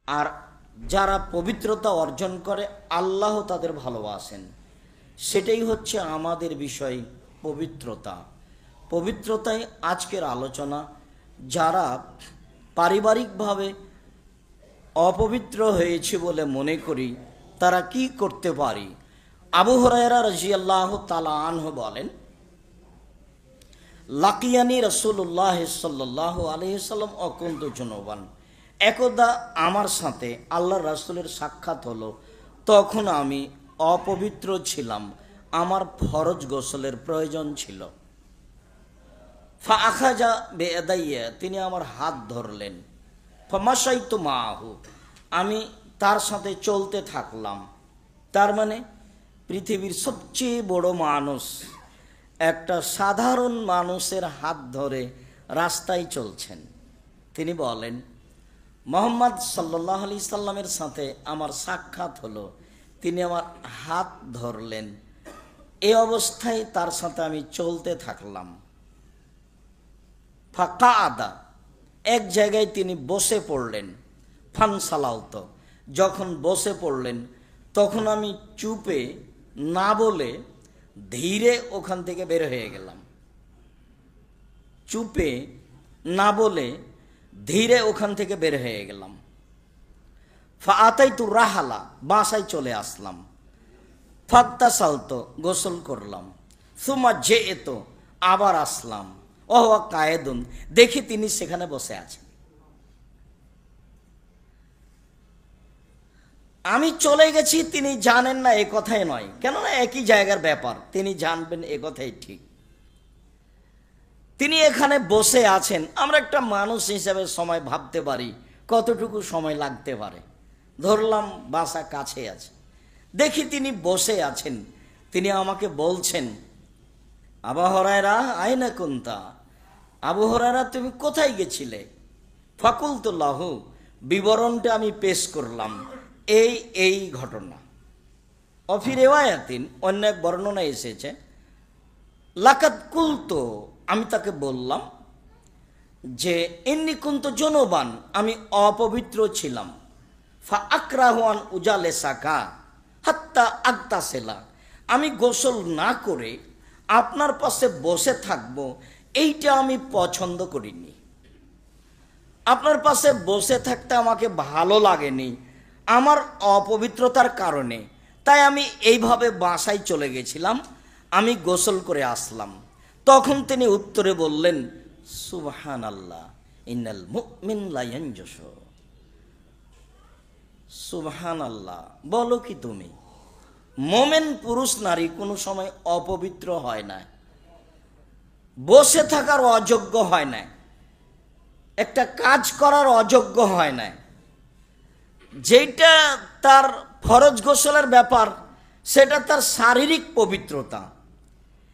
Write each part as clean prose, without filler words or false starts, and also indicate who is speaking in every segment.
Speaker 1: আর যারা পবিত্রতা অর্জন করে আল্লাহ তাদের ভালোবাসেন। সেটাই হচ্ছে আমাদের বিষয়, পবিত্রতা। পবিত্রতাই আজকের আলোচনা। যারা পারিবারিকভাবে অপবিত্র হয়েছে বলে মনে করি তারা কি করতে পারি। আবু হুরায়রা রাদিয়াল্লাহু তাআলা আনহু বলেন, লাকিয়ানি রাসূলুল্লাহ সাল্লাল্লাহু আলাইহি সাল্লাম অকুন্তু জুনুবান। একদা আমার সাথে আল্লাহর রাসূলের সাক্ষাৎ হলো, তখন আমি অপবিত্র ছিলাম, আমার ফরজ গোসলের প্রয়োজন ছিল। ফা আখাজা বেয়াদাইয়া, তিনি আমার হাত ধরলেন। ফামাশাইতু মাহু, আমি তার সাথে চলতে থাকলাম। তার মানে পৃথিবীর সবচেয়ে বড় মানুষ একটা সাধারণ মানুষের হাত ধরে রাস্তায় চলছেন। তিনি বলেন, মুহাম্মদ সাল্লাল্লাহু আলাইহি সাল্লামের সাথে আমার সাক্ষাৎ হলো, তিনি আমার হাত ধরলেন, এই অবস্থায় তার সাথে আমি চলতে থাকলাম। ফাঁকা আদা, এক জায়গায় তিনি বসে পড়লেন। ফানসালাউত, যখন বসে পড়লেন তখন আমি চুপে না বলে ধীরে ওখান থেকে বের হয়ে গেলাম। চুপে না বলে ধীরে ওখান থেকে বের হয়ে গেলাম। ফাআতাইতু রাহালা, বাসায় চলে আসলাম। ফাত্তাসালত, গোসল করলাম। সুমা যেত, আবার আসলাম। ওয়া কায়েদুন, দেখি তিনি সেখানে বসে আছেন। আমি চলে গেছি, তিনি জানেন না, এ কথাই নয়, কেননা একই জায়গার ব্যাপার, তিনি জানবেন এ কথাই ঠিক। তিনি এখানে বসে আছেন। আমরা একটা মানুষ হিসেবে সময় ভাবতে পারি কতটুকু সময় লাগতে পারে। ধরলাম বাসা কাছে আছে, দেখি তিনি বসে আছেন। তিনি আমাকে বলছেন, আবু হুরায়রা আইনা কুনতা, আবু হুরায়রা তুমি কোথায় গেছিলে? ফাকুলতু লাহু, বিবরণটা আমি পেশ করলাম, এই ঘটনা। অফি রিওয়ায়াতিন, অন্য এক বর্ণনা এসেছে, লাকাদ কুলতু, আমি তাকে বললাম যে ইন্নী কুনতু জুনুবান, আমি অপবিত্র ছিলাম। ফা আকরাহু আন উজালেসাকা হাত্তা আগতাসিলা, আমি গোসল না করে আপনার পাশে বসে থাকব, এইটা আমি পছন্দ করিনি। আপনার পাশে বসে থাকতে আমাকে ভালো লাগেনি আমার অপবিত্রতার কারণে, তাই আমি এইভাবে বাসায় চলে গেছিলাম, আমি গোসল করে আসলাম। তখন তিনি উত্তরে বললেন, সুবহানাল্লাহ, ইন্নাল মুমিন লা ইয়ানজুসু। সুবহানাল্লাহ, বলো কি তুমি, মোমেন পুরুষ নারী কোনো সময় অপবিত্র হয় না, বসে থাকার অযোগ্য হয় না, একটা কাজ করার অযোগ্য হয় না। যেটা তার ফরজ গোসলের ব্যাপার, সেটা তার শারীরিক পবিত্রতা।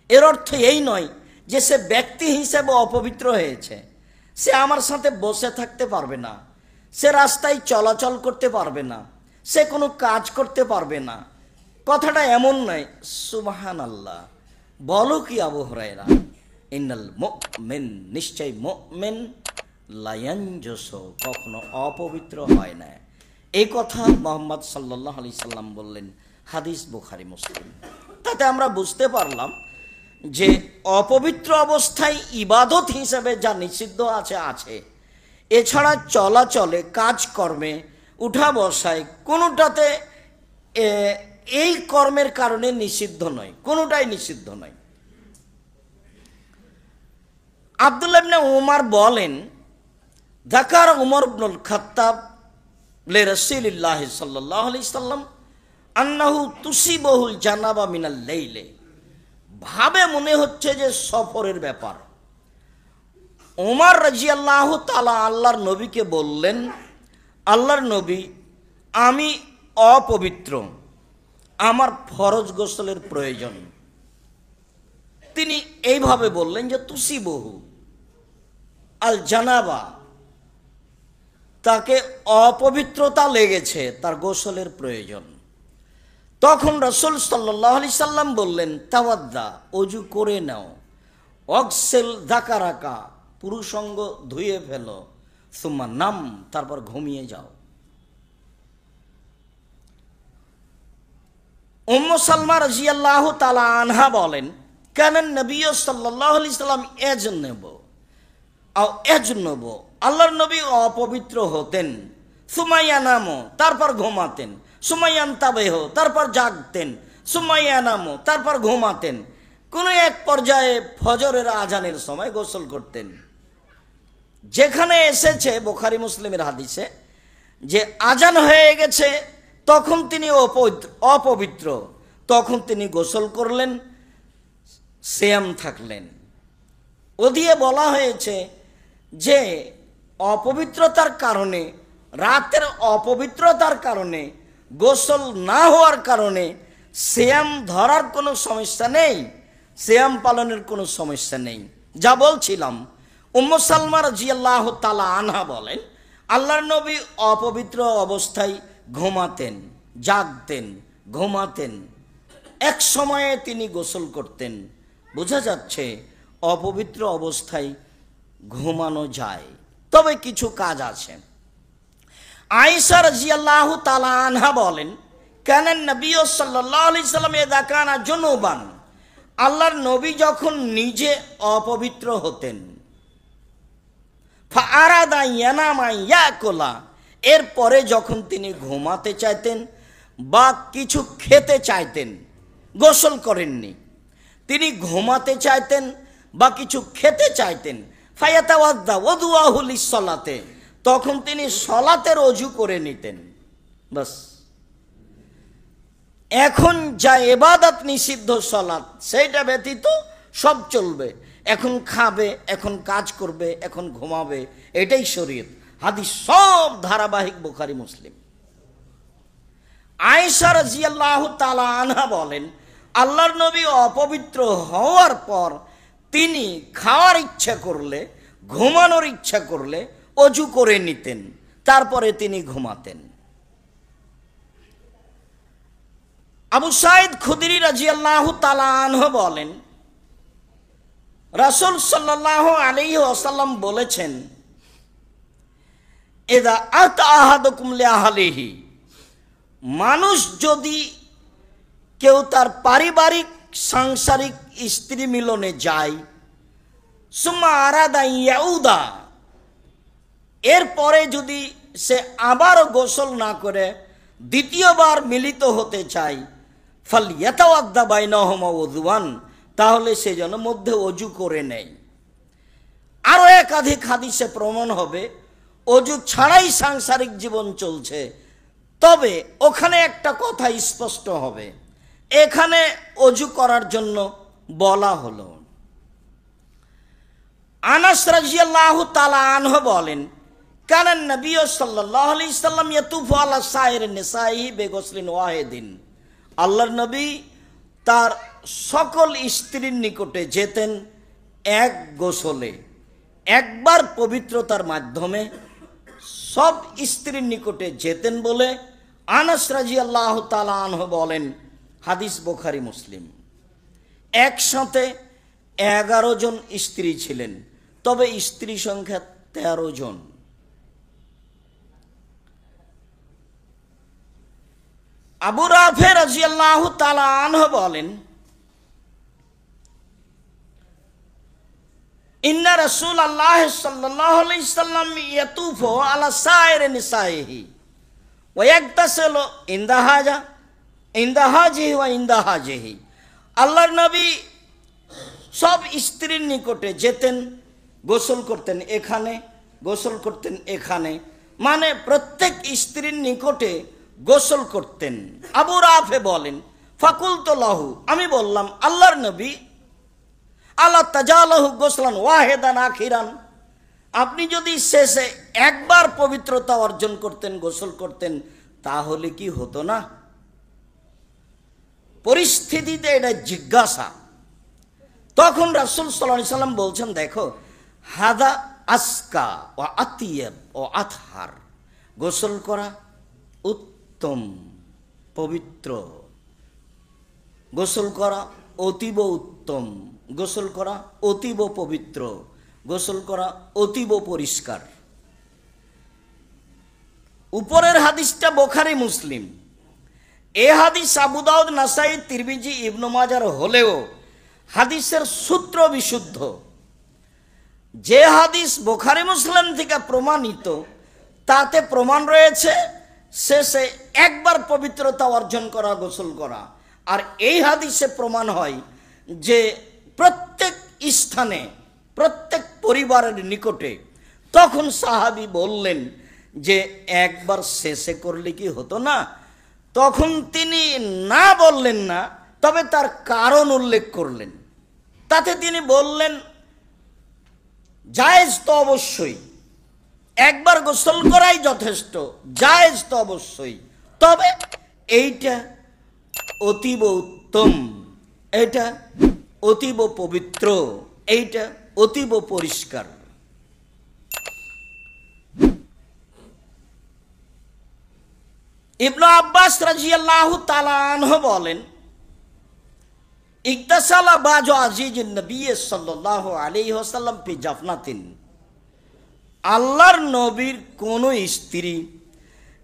Speaker 1: এর অর্থ এই নয় যে সে ব্যক্তি হিসেবে অপবিত্র হয়েছে, সে আমার সাথে বসে থাকতে পারবে না, সে রাস্তায় চলাচল করতে পারবে না, সে কোনো কাজ করতে পারবে না, কথাটা এমন নয়। সুবহানাল্লাহ, বলো কি আবু হুরায়রা, ইন্নাল মুমিন, নিশ্চয় মুমিন লা ইয়ানজুসু, কখনো অপবিত্র হয় না। এই কথা মুহাম্মদ সাল্লাল্লাহু আলাইহি সাল্লাম বললেন, হাদিস বুখারী মুসলিম। তাতে আমরা বুঝতে পারলাম যে অপবিত্র অবস্থায় ইবাদত হিসেবে যা নিষিদ্ধ আছে, এছাড়া চলাচলে, কাজকর্মে, উঠা বসায়, কোনোটাতে এই কর্মের কারণে নিষিদ্ধ নয়, কোনোটাই নিষিদ্ধ নয়। আব্দুল্লাহ ইবনে উমর বলেন, যাকার উমর ইবনুল খাত্তাব লি রাসূলিল্লাহ সাল্লাল্লাহু আলাইহি সাল্লাম আন্নাহু তুসিবহুল জানাবা মিনাল লাইলে, ভাবে মনে হচ্ছে যে সফরের ব্যাপার। ওমর রাদিয়াল্লাহু তাআলা আল্লাহর নবীকে বললেন, আল্লাহর নবী, আমি অপবিত্র, আমার ফরজ গোসলের প্রয়োজন। তিনি এইভাবে বললেন যে তুসিবহু আল জানাবা, তাকে অপবিত্রতা লেগেছে, তার গোসলের প্রয়োজন। তখন রাসূল সাল্লাল্লাহু আলাইহি সাল্লাম বললেন, তাওয়াদ্দা, ওযু করে নাও, অগসেল যাকারাকা, পুরুষাঙ্গ ধুয়ে ফেলো, সুম্মা নাম, তারপর ঘুমিয়ে যাও। উম্মু সালমা রাদিয়াল্লাহু তাআলা আনহা বলেন, কানান নবী সাল্লাল্লাহু আলাইহি সাল্লাম এজন্নব, আল্লাহর নবী অপবিত্র হতেন, সুমাইয়া নামো, তারপর ঘুমাতেন, সুমাইয়ান তাবেহ, তারপর জাগতেন, সুমাইয়া নামো, তারপর ঘুমাতেন। কোন এক পর্যায়ে ফজরের আজানের সময় গোসল করতেন। যেখানে এসেছে বুখারী মুসলিমের হাদিসে যে আজান হয়ে গেছে, তখন তিনি অপবিত্র, তখন তিনি গোসল করলেন, সিয়াম থাকলেন। ওদিকে বলা হয়েছে যে অপবিত্রতার কারণে, রাতের অপবিত্রতার কারণে, গোসল না হওয়ার কারণে সিয়াম ধরার কোনো সমস্যা নেই, সিয়াম পালনের কোনো সমস্যা নেই। যা বলছিলাম, উম্মু সালমা রাদিয়াল্লাহু তাআলা আনহা বলেন, আল্লাহর নবী অপবিত্র অবস্থায় ঘুমাতেন, জাগতেন, ঘুমাতেন। এক সময়ে তিনি গোসল করতেন। বোঝা যাচ্ছে অপবিত্র অবস্থায় ঘুমানো যায়, তবে কিছু কাজ আছে। আয়েশা রাদিয়াল্লাহু তাআলা আনহা বলেন, কানান নবী সাল্লাল্লাহু আলাইহি সাল্লাম ইযা কানা জুনুবান, আল্লাহর নবী যখন নিজে অপবিত্র হতেন, ফাআরাদা ইয়ানামা ইয়াকুলা, এরপরে যখন তিনি ঘুমাতে চাইতেন বা কিছু খেতে চাইতেন, গোসল করেননি, তিনি ঘুমাতে চাইতেন বা কিছু খেতে চাইতেন, ফায়াতাওয়াদ্দা ওযুআহু লিস-সালাতে, তখন তিনি সালাতের ওযু করে নিতেন। বাস, এখন যা ইবাদত নিষিদ্ধ সালাত, সেইটা ব্যতীত সব চলবে। এখন খাবে, এখন কাজ করবে, এখন ঘুমাবে, এটাই শরীয়ত। হাদিস সব ধারাবাহিক বুখারী মুসলিম। আয়েশা রাদিয়াল্লাহু তাআলা আনহা বলেন, আল্লাহর নবী অপবিত্র হওয়ার পর তিনি খাওয়ার ইচ্ছা করলে, ঘুমানোর ইচ্ছা করলে ওযু করে নিতেন, তারপরে তিনি ঘুমাতেন। আবু সাঈদ খুদরি রাদিয়াল্লাহু তাআলা আনহু বলেন, রাসূল সাল্লাল্লাহু আলাইহি ওয়াসাল্লাম বলেছেন, ইযা আতা আহাদুকুম লিআহলিহি, মানুষ যদি কেউ তার পারিবারিক সাংসারিক স্ত্রী মিলনে যায়, সুম্মা আরাদা ইয়াউদা, এরপরে যদি সে আবারও গোসল না করে দ্বিতীয়বার মিলিত হতে চায়, ফালইয়াতাওয়াদ্দা বাইনাহুমা ওযুয়ান, তাহলে সে যেন মধ্যে ওযু করে নেয়। আরও একাধিক হাদিসে প্রমাণ হবে ওযু ছাড়াই সাংসারিক জীবন চলছে। তবে ওখানে একটা কথা স্পষ্ট হবে, এখানে ওযু করার জন্য বলা হলো। আনাস রাদিয়াল্লাহু তাআলা আনহু বলেন, কানান নবী সাল্লাল্লাহু আলাইহি সাল্লাম ইয়াতুফু আলা সাইর নিসাইহি বিগসলিন ওয়াহিদিন, আল্লাহর নবী তার সকল স্ত্রীর নিকটে যেতেন এক গোসলে, একবার পবিত্রতার মাধ্যমে সব স্ত্রীর নিকটে যেতেন বলে আনাস রাদিয়াল্লাহু তাআলা আনহু বলেন, হাদিস বুখারী মুসলিম। একসাথে 11 জন স্ত্রী ছিলেন, তবে স্ত্রী সংখ্যা 13 জন। আবু রাফি রাদিয়াল্লাহু তাআলা আনহু বলেন, ইন্না রাসূলুল্লাহ সাল্লাল্লাহু আলাইহি সাল্লাম ইয়াতুফু আলা সাইর নিসাইহি ওয়া ইয়াগতাসিলু ইনদাহাজিহি ওয়া ইনদাহাজিহি, আল্লাহর নবী সব স্ত্রীর নিকটে যেতেন, গোসল করতেন এখানে, গোসল করতেন এখানে, মানে প্রত্যেক স্ত্রীর নিকটে গোসল করতেন। আবু রাফে বলেন, ফাকুলতু লাহু, আমি বললাম আল্লাহর নবী, আলা তাজালাহু গোসলান ওয়াহিদান আখিরান, আপনি যদি শেষে একবার পবিত্রতা অর্জন করতেন, গোসল করতেন, তাহলে কি হতো না? পরিস্থিতিতে এটা জিজ্ঞাসা। তখন রাসূল সাল্লাল্লাহু আলাইহি সাল্লাম বলছেন, দেখো, হাদা আসকা ও আতিয়াব ও আতহার, গোসল করা উত্তম, পবিত্র, গোসল করা অতীব উত্তম, গোসল করা অতীব পবিত্র, গোসল করা অতীব পরিষ্কার। উপরের হাদিসটা বুখারী মুসলিম, এ হাদিস আবু দাউদ, নাসাই, তিরমিজি, ইবনে মাজার হলেও হাদিসের সূত্র বিশুদ্ধ। যে হাদিস বুখারী মুসলিম থেকে প্রমাণিত তাতে প্রমাণ রয়েছে শেষে একবার পবিত্রতা অর্জন করা, গোসল করা। আর এই হাদিসে প্রমাণ হয় যে প্রত্যেক স্থানে, প্রত্যেক পরিবারের নিকটে। তখন সাহাবী বললেন যে একবার শেষে করলে কি হতো না? তখন তিনি না বললেন না, তবে তার কারণ উল্লেখ করলেন। তাতে তিনি বললেন জায়েজ তো অবশ্যই, একবার গোসল করাই যথেষ্ট, জায়েজ তো অবশ্যই, তবে এইটা অতীব উত্তম, এটা অতীব পবিত্র, এইটা অতীব পরিষ্কার। ইবনে আব্বাস রাদিয়াল্লাহু তাআলা আনহু বলেন, ইগতাসালা বাজু আজিজিন নবী সাল্লাল্লাহু আলাইহি ওয়াসাল্লাম ফি জাফনাতিন। আল্লাহর নবীর কোন স্ত্রী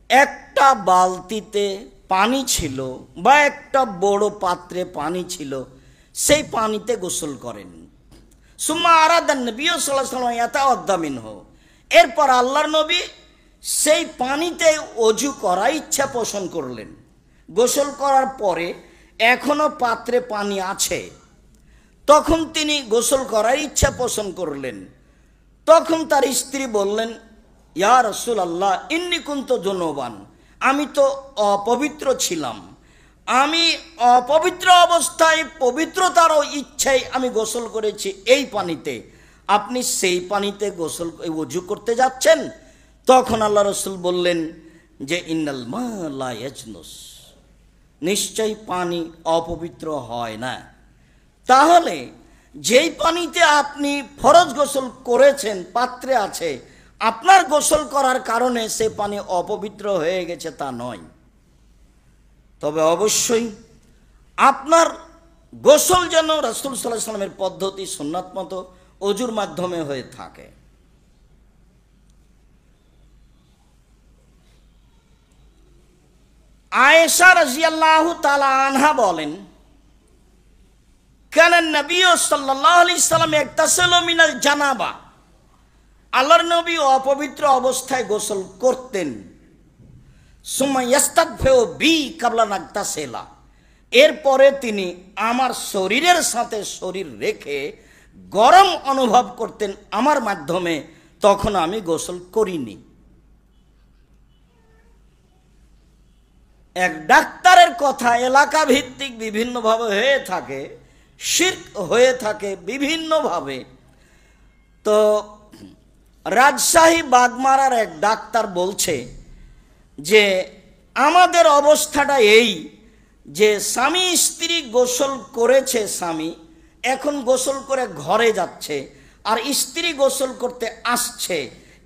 Speaker 1: একটা বালতিতে পানি ছিল বা একটা বড় পাত্রে পানি ছিল, সেই পানিতে গোসল করেন। সুম্মা আরাদান নবী সাল্লাল্লাহু আলাইহি ওয়াসাল্লাম ইয়াতাওয়াদ্দা মিনহু। এরপর আল্লাহর নবী সেই পানিতে অজু করার ইচ্ছা পোষণ করলেন। গোসল করার পরে এখনো পাত্রে পানি আছে, তখন তিনি গোসল করার ইচ্ছা পোষণ করলেন। তখন তার স্ত্রী বললেন, ইয়া রাসূলুল্লাহ ইন্নী কুনতু জুনুবান, আমি তো অপবিত্র ছিলাম, আমি অপবিত্র অবস্থায় পবিত্রতার ইচ্ছায় আমি গোসল করেছি এই পানিতে, আপনি সেই পানিতে গোসল ওযু করতে যাচ্ছেন? তখন আল্লাহ রাসূল বললেন যে ইন্নাল মা লা ইয়াজনুস, নিশ্চয় পানি অপবিত্র হয় না। তাহলে যেই পানিতে আপনি ফরজ গোসল করেছেন পাত্রে আছে, আপনার গোসল করার কারণে সে পানি অপবিত্র হয়ে গেছে তা নয়। তবে অবশ্যই আপনার গোসল যেন রাসূল সাল্লাল্লাহু আলাইহি ওয়াসাল্লামের পদ্ধতি সুন্নাত মতো অজুর মাধ্যমে হয়ে থাকে। আয়েশা রাদিয়াল্লাহু তাআলা আনহা বলেন, কানা নবী সাল্লাল্লাহু আলাইহি সাল্লাম ইগতাসালু মিনাল জানাবা, আল্লাহর নবী অপবিত্র অবস্থায় গোসল করতেন। সুম্মা ইস্তাগফিরু বি ক্বাবলা নাগতাসিলা, এরপরে তিনি আমার শরীরের সাথে শরীর রেখে গরম অনুভব করতেন আমার মাধ্যমে, তখন আমি গোসল করিনি। এক ডাক্তারের কথা এলাকা ভিত্তিক বিভিন্নভাবে হয়ে থাকে, শিরক হয়ে থাকে বিভিন্নভাবে। তো রাজশাহী বাগমারার এক ডাক্তার বলছে যে আমাদের অবস্থাটা এই যে স্বামী স্ত্রী গোসল করেছে, স্বামী এখন গোসল করে ঘরে যাচ্ছে আর স্ত্রী গোসল করতে আসছে,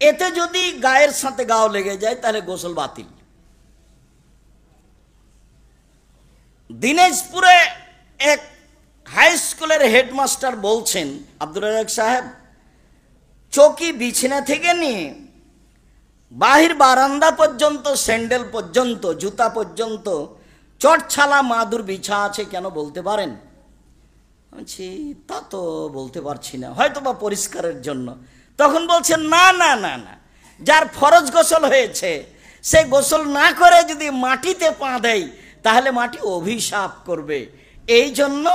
Speaker 1: এতে যদি গায়ের সাথে গাও লেগে যায় তাহলে গোসল বাতিল। দিনাজপুরে এক হাই স্কুলের হেডমাস্টার বলছেন, আব্দুর রাজ্জাক সাহেব, চৌকি বিছানা থেকে নিয়ে বাহির বারান্দা পর্যন্ত, স্যান্ডেল পর্যন্ত, জুতা পর্যন্ত চটছালা মাদুর বিছা আছে, কেন বলতে পারেন? বলছি তা তো বলতে পারছি না, হয়তো বা পরিষ্কারের জন্য। তখন বলছেন না না না না, যার ফরজ গোসল হয়েছে সে গোসল না করে যদি মাটিতে পা দেয় তাহলে মাটি অভিশাপ করবে, এই জন্য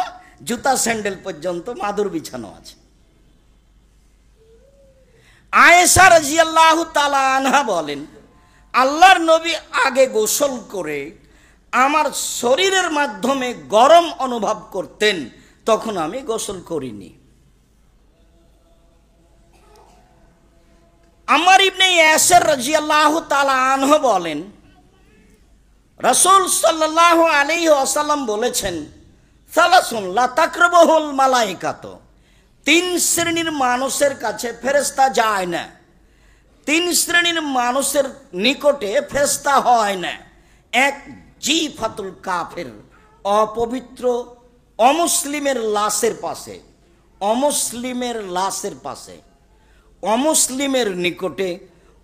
Speaker 1: জুতা স্যান্ডেল পর্যন্ত মাদুর বিছানো আছে। আয়েশা রাদিয়াল্লাহু তাআলা আনহা বলেন, আল্লাহর নবী আগে গোসল করে আমার শরীরের মাধ্যমে গরম অনুভব করতেন, তখন আমি গোসল করিনি। আম্মার ইবনে ইয়াসির রাদিয়াল্লাহু তাআলা আনহু বলেন, রাসূল সাল্লাল্লাহু আলাইহি ওয়াসাল্লাম বলেছেন, সালাসুন লা তাকরাবুহুল মালায়েকাত, তিন শ্রেণীর মানুষের কাছে ফেরেশতা যায় না, তিন শ্রেণীর মানুষের নিকটে ফেরেশতা হয় না। এক, জিফাতুল কাফের, অপবিত্র অমুসলিমের লাশের পাশে, অমুসলিমের লাশের পাশে, অমুসলিমের নিকটে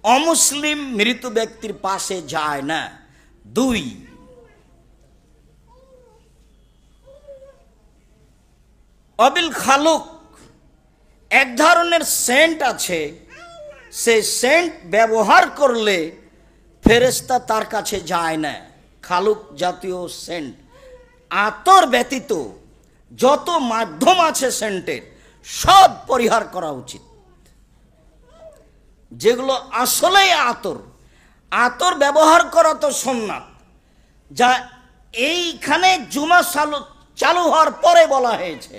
Speaker 1: অমুসলিম মৃত ব্যক্তির পাশে যায় না। দুই, অবিল খালুক, এক ধরনের সেন্ট আছে, সেই সেন্ট ব্যবহার করলে ফেরেশতা তার কাছে যায় না। খালুক জাতীয় সেন্ট, আতর ব্যতীত যত মাধ্যম আছে সেন্টের সব পরিহার করা উচিত। যেগুলো আসলেই আতর, আতর ব্যবহার করা তো সুন্নাত, যা এইখানে জুমা চালু হওয়ার পরে বলা হয়েছে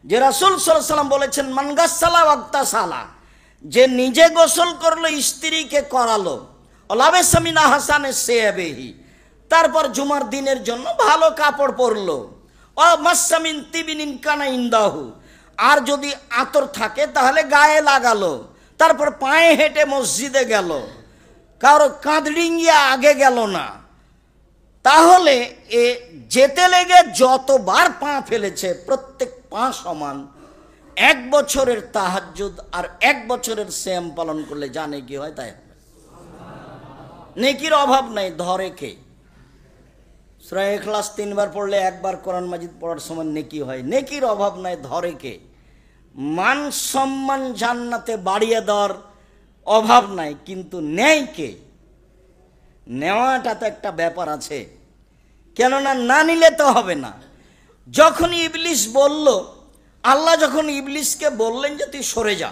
Speaker 1: যে রাসূল সাল্লাল্লাহু আলাইহি ওয়াসাল্লাম বলেছেন মান গাসসালা ওয়াগতাসালা, যে নিজে গোসল করলো স্ত্রীকে করালো, লাবেসা মিন আহসানি সিয়াবিহি, তারপর জুমার দিনের জন্য ভালো কাপড় পরলো, ও মাসসা মিন তিবিনিন কানা ইনদাহু, আর যদি আতর থাকে তাহলে গায়ে লাগালো, তারপর পায়ে হেঁটে মসজিদে গেল, কারো কাঁদড়িঙ্গিয়া আগে গেল না, তাহলে এ যেতে লেগে যতবার পা ফেলেছে প্রত্যেক পা সমান। 1 বছরের তাহাজ্জুদ আর 1 বছরের সিয়াম পালন করলে জানে কি হয় তাই হবে। নেকির অভাব নাই, ধরে কে? সূরা ইখলাস 3 বার পড়লে 1 বার কোরআন মাজিদ পড়ার সময় নেকি হয়। নেকির অভাব নাই, ধরে কে? মান সম্মান জান্নাতে বাড়িয়ে দেওয়ার অভাব নাই, কিন্তু নেয় কে? নেওয়াটা তো একটা ব্যাপার আছে, কেননা না নিলে তো হবে না। যখন ইবলিস বলল, আল্লাহ যখন ইবলিসকে বললেন যে তুই সরে যা,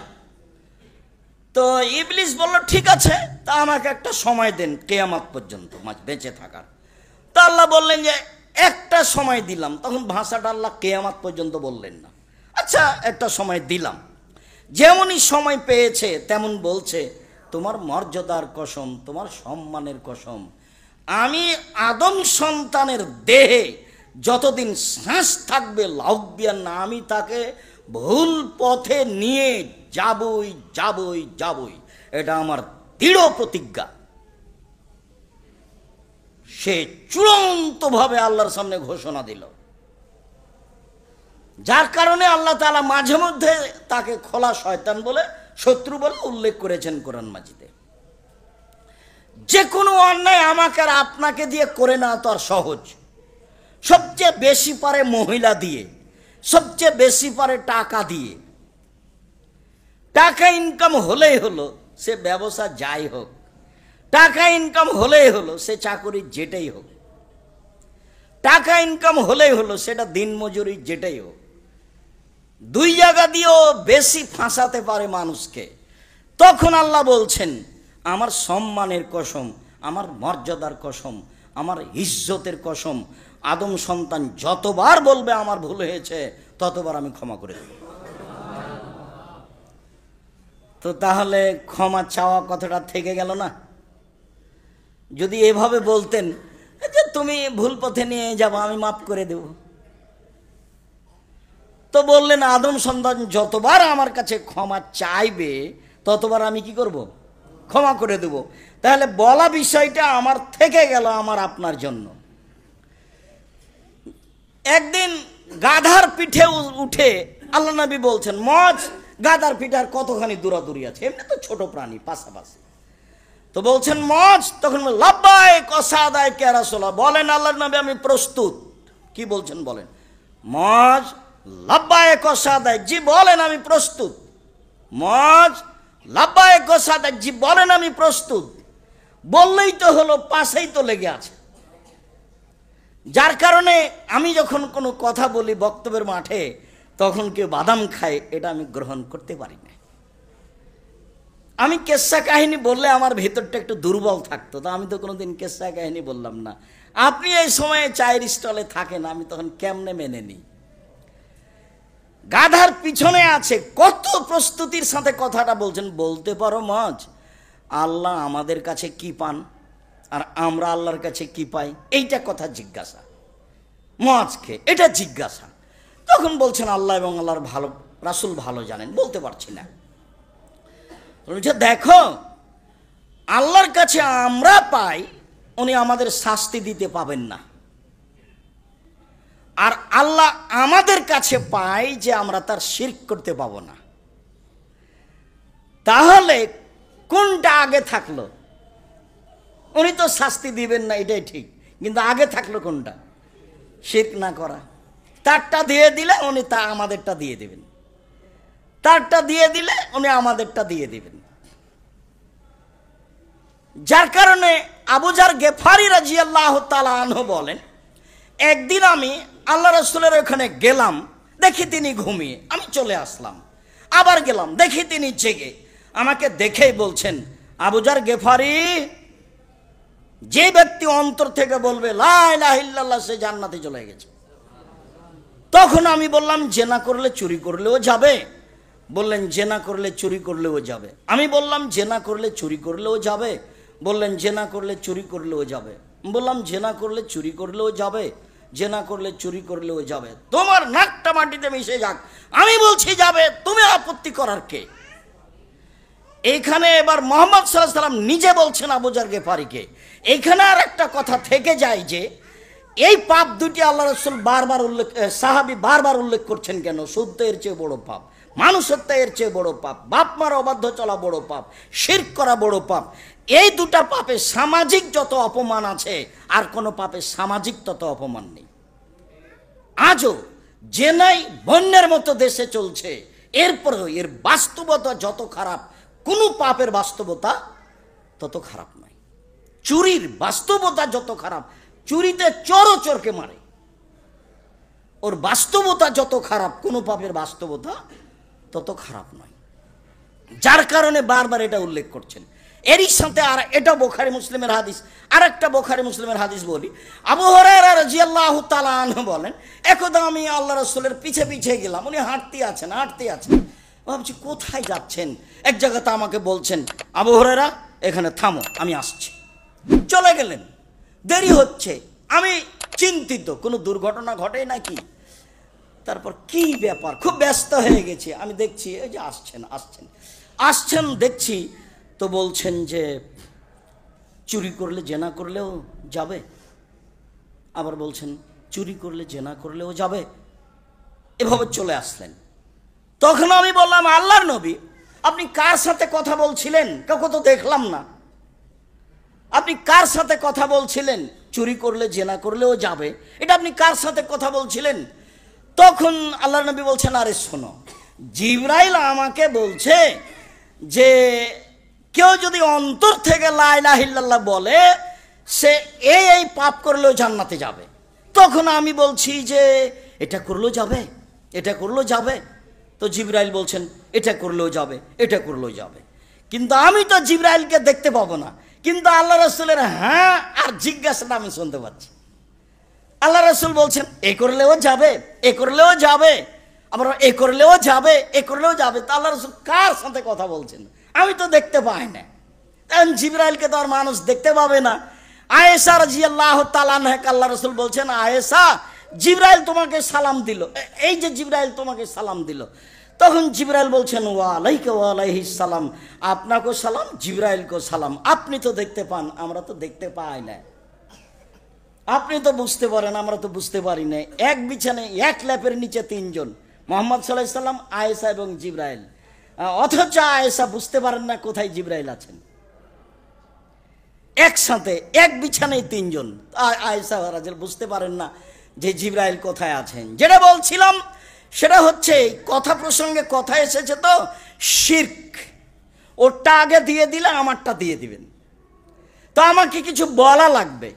Speaker 1: তো ইবলিস বলল ঠিক আছে, তা আমাকে একটা সময় দেন কিয়ামত পর্যন্ত বেঁচে থাকার। তা আল্লাহ বললেন যে একটা সময় দিলাম, তখন ভাষাটা আল্লাহ কিয়ামত পর্যন্ত বললেন না, আচ্ছা একটা সময় দিলাম। যেমনই সময় পেয়েছে তেমন বলছে তোমার মর্যাদার কসম, তোমার সম্মানের কসম, আমি আদম সন্তানের দেহে যতদিন শ্বাস থাকবে লাউবিয়ান না, আমি তাকে ভুল পথে নিয়ে যাবই যাবই যাবই, এটা আমার দৃঢ় প্রতিজ্ঞা। সে চূড়ান্তভাবে আল্লাহর সামনে ঘোষণা দিল, যার কারণে আল্লাহ তাআলা মাঝে মধ্যে তাকে খোলা শয়তান বলে, শত্রু বলে উল্লেখ করেছেন কোরআন মাজিদে। যে কোনো অন্যায় আমাকে আর আপনাকে দিয়ে করে না তো আর সহজ। সবচেয়ে বেশি পারে মহিলা দিয়ে, সবচেয়ে বেশি পারে টাকা দিয়ে। টাকা ইনকাম হলেই হলো, সে ব্যবসা যাই হোক, টাকা ইনকাম হলেই হলো, সে চাকরি যেটাই হোক, টাকা ইনকাম হলেই হলো, সেটা দিনমজুরি যেটাই হোক, 2 জায়গা দিয়েও বেশি ফাঁসাতে পারে মানুষকে। তখন আল্লাহ বলছেন আমার সম্মানের কসম, আমার মর্যাদার কসম, আমার ইজ্জতের কসম, আদম সন্তান যতবার বলবে আমার ভুল হয়েছে ততবার আমি ক্ষমা করে দেব। তো তাহলে ক্ষমা চাওয়া কথাটা থেকে গেল না? যদি এভাবে বলতেন যে তুমি ভুল পথে নিয়ে যাবো, আমি মাফ করে দেব, তো বললেন আদম সন্তান যতবার আমার কাছে ক্ষমা চাইবে ততবার আমি কি করব? ক্ষমা করে দেব। তাহলে বলা বিষয়টা আমার থেকে গেল আমার আপনার জন্য। একদিন গাধার পিঠে উঠে আল্লাহ নবী বলছেন, মজ গাধার পিঠে আর কতখানি দূরাদূরি আছে, এমনি তো ছোট প্রাণী পাশাপাশি, তো বলছেন মজ, তখন লাব্বাইক ওয়াসাদাইক ইয়া রাসূলুল্লাহ, বলেন আল্লাহ নবী আমি প্রস্তুত। কি বলছেন বলেন? মজ লাব্বাইক ওয়াসাদাইক, জি বলেন আমি প্রস্তুত। মজ লাব্বাইক ওয়াসাদাইক, জি বলেন আমি প্রস্তুত। বললেই তো হলো, পাশেই তো লেগে আছে। যার কারণে আমি যখন কোনো কথা বলি বক্তব্যের মাঠে, তখন কেউ বাদাম খায়, এটা আমি গ্রহণ করতে পারি না। আমি কেসা কাহিনী বললে আমার ভেতরটা একটু দুর্বল থাকতো, তো আমি তো কোনোদিন কেসা কাহিনী বললাম না। আপনি এই সময়ে চায়ের স্টলে থাকেন, আমি তখন কেমনে মেনে নিই? গাধার পিছনে আছে, কত প্রস্তুতির সাথে কথাটা বলছেন। বলতে পারো মজ, আল্লাহ আমাদের কাছে কি পান আর আমরা আল্লাহর কাছে কি পাই, এইটা কথা জিজ্ঞাসা মজকে, এটা জিজ্ঞাসা। তখন বলছেন আল্লাহ এবং আল্লাহর ভালো রাসূল ভালো জানেন, বলতে পারছি না। দেখো আল্লাহর কাছে আমরা পাই, উনি আমাদের শাস্তি দিতে পাবেন না, আর আল্লাহ আমাদের কাছে পাই যে আমরা তার শিরক করতে পাবো না। তাহলে কোনটা আগে থাকলো? উনি তো শাস্তি দিবেন না, এটাই ঠিক, কিন্তু আগে থাকলো কোনটা? শিরক না করা। তারটা দিয়ে দিলে উনি তা আমাদেরটা দিয়ে দিবেন, তারটা দিয়ে দিলে উনি আমাদেরটা দিয়ে দিবেন। যার কারণে আবু যার গেফারি রাদিয়াল্লাহু তাআলা আনহু বলেন, একদিন আমি আল্লাহ রাসূলের ওখানে গেলাম, দেখি তিনি ঘুমিয়ে, আমি চলে আসলাম। আবার গেলাম, দেখি তিনি জেগে। আমাকে দেখেই বলছেন, আবু যার গেফারি, যে ব্যক্তি অন্তর থেকে বলবে লা ইলাহা ইল্লাল্লাহ, সে জান্নাতে চলে গেছে। তখন আমি বললাম, জেনা করলে চুরি করলেও যাবে? বললেন, জেনা করলে চুরি করলেও যাবে। আমি বললাম, জেনা করলে চুরি করলেও যাবে? বললেন, জেনা করলে চুরি করলেও যাবে। বললাম, জেনা করলে চুরি করলেও যাবে? জেনা করলে চুরি করলেও যাবে। তোমার নাকটা মাটিতে মিশে যাক, আমি বলছি যাবে, তুমি আপত্তি করার কে? এইখানে এবার মুহাম্মদ সাল্লাল্লাহু আলাইহি সাল্লাম নিজে বলছেন আবু যার গেফারিকে। এইখানে আর একটা কথা থেকে যায় যে এই পাপ দুটি আল্লাহ রাসূল বারবার উল্লেখ, সাহাবী বারবার উল্লেখ করছেন কেন? সুদ তো এর চেয়ে বড় পাপ, মানুষ হত্যা এর চেয়ে বড় পাপ, বাপ মার অবাধ্য চলা বড় পাপ, শিরক করা বড় পাপ। এই দুটা পাপে সামাজিক যত অপমান আছে, আর কোনো পাপে সামাজিক তত অপমান নেই। আজও জেনাই বন্যার মতো দেশে চলছে, এরপরেও এর বাস্তবতা যত খারাপ, কোনো পাপের বাস্তবতা তত খারাপ নয়। চুরির বাস্তবতা যত খারাপ, চুরিতে চোরও চোরকে মারে, ওর বাস্তবতা যত খারাপ, কোনো পাপের বাস্তবতা তত খারাপ নয়। যার কারণে বারবার এটা উল্লেখ করছেন। এরই সাথে আর এটা বুখারী মুসলিমের হাদিস, আর একটা বুখারী মুসলিমের হাদিস বলি। আবু হুরায়রা রাদিয়াল্লাহু তাআলা আনহু বলেন, একদা আমি আল্লাহ রাসূলের পিছে পিছে গেলাম, উনি হাঁটতে আছেন। ভাবছি কোথায় যাচ্ছেন। এক জায়গাতে আমাকে বলছেন, আবু হুরায়রা এখানে থামো, আমি আসছি। চলে গেলেন, দেরি হচ্ছে। আমি চিন্তিত, কোনো দুর্ঘটনা ঘটে নাকি। তারপর কি ব্যাপার, খুব ব্যস্ত হয়ে গেছি। আমি দেখছি এই যে আসছেন দেখছি তো বলছেন যে চুরি করলে জেনা করলেও যাবে। আবার বলছেন চুরি করলে জেনা করলেও যাবে। এভাবে চলে আসলেন। তখন আমি বললাম, আল্লাহর নবী, আপনি কার সাথে কথা বলছিলেন? কাউকে তো দেখলাম না। আপনি কার সাথে কথা বলছিলেন? চুরি করলে জেনা করলেও যাবে, এটা আপনি কার সাথে কথা বলছিলেন? তখন আল্লাহর নবী বলছেন, আরে শোনো, জিবরাইল আমাকে বলছে যে কেউ যদি অন্তর থেকে লা ইলাহা ইল্লাল্লাহ বলে, সে এই পাপ করলেও জান্নাতে যাবে। তখন আমি বলছি যে এটা করলেও যাবে, এটা করলেও যাবে। তো জিবরাইল বলছেন এটা করলেও যাবে, এটা করলেও যাবে। কিন্তু আমি তো জিবরাইলকে দেখতে পাবো না, কিন্তু আল্লাহ রাসূলের হ্যাঁ আর জিজ্ঞাসাটা আমি শুনতে পাচ্ছি। আল্লাহ রাসূল বলছেন এ করলেও যাবে, এ করলেও যাবে, আবার এ করলেও যাবে, এ করলেও যাবে। তা আল্লাহ রাসূল কার সাথে কথা বলছেন? আমি তো দেখতে পাই না। কারণ জিবরাইলকে তো আর মানুষ দেখতে পাবে না। আয়েশা রাদিয়াল্লাহু তাআলা আনহাকে আল্লাহ রাসূল বলছেন, আয়েশা, জিবরাইল তোমাকে সালাম দিল, এই যে জিবরাইল তোমাকে সালাম দিল। তখন জিবরাইল বলছেন, ওয়া আলাইহিস সালাম, আপনাকেও সালাম, জিবরাইলকেও সালাম। আপনি তো দেখতে পান, আমরা তো দেখতে পাই না। আপনি তো বুঝতে পারেন, আমরা তো বুঝতে পারি না। এক বিছানায় এক ল্যাপের নিচে তিনজন, মুহাম্মদ সাল্লাল্লাহু আলাইহি সাল্লাম, আয়েশা এবং জিবরাইল। অথচ আয়েশা বুঝতে পারেন না কোথায় জিবরাইল আছেন। একসাথে এক বিছানায় তিনজন, আয়েশা রাদিয়াল্লাহু বুঝতে পারেন না যে জিবরাইল কোথায় আছেন। যেটা বলছিলাম সেটা হচ্ছে, কথা প্রসঙ্গে কথা এসেছে তো, শিরক। ওরটা আগে দিয়ে দিলে আমারটা দিয়ে দিবেন। তো আমাকে কিছু বলা লাগবে,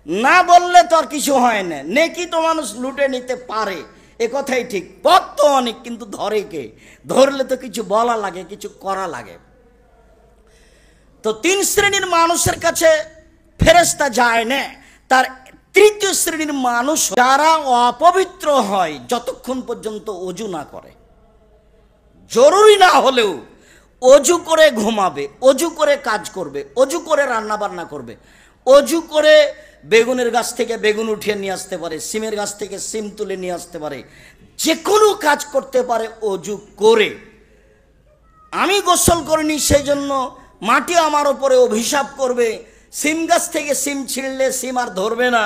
Speaker 1: না বললে তো আর কিছু হয় না। নেকি তো মানুষ লুটে নিতে পারে, এ কথাই ঠিক। পথ তো অনেক, কিন্তু ধরে কে? ধরলে তো কিছু বলা লাগে, কিছু করা লাগে। তো তিন শ্রেণীর মানুষের কাছে ফেরেশতা যায় না। তার তৃতীয় শ্রেণীর মানুষ, যারা অপবিত্র হয় যতক্ষণ পর্যন্ত অজু না করে। জরুরি না হলেও অজু করে ঘুমাবে, অজু করে কাজ করবে, অজু করে রান্না বান্না করবে, অজু করে বেগুনের গাছ থেকে বেগুন উঠিয়ে নিয়ে আসতে পারে, সিমের গাছ থেকে সিম তুলে নিয়ে আসতে পারে, যে কোনো কাজ করতে পারে অজু করে। আমি গোসল করিনি সেই জন্য মাটি আমার ওপরে অভিশাপ করবে, সিম গাছ থেকে সিম ছিঁড়লে সিম আর ধরবে না,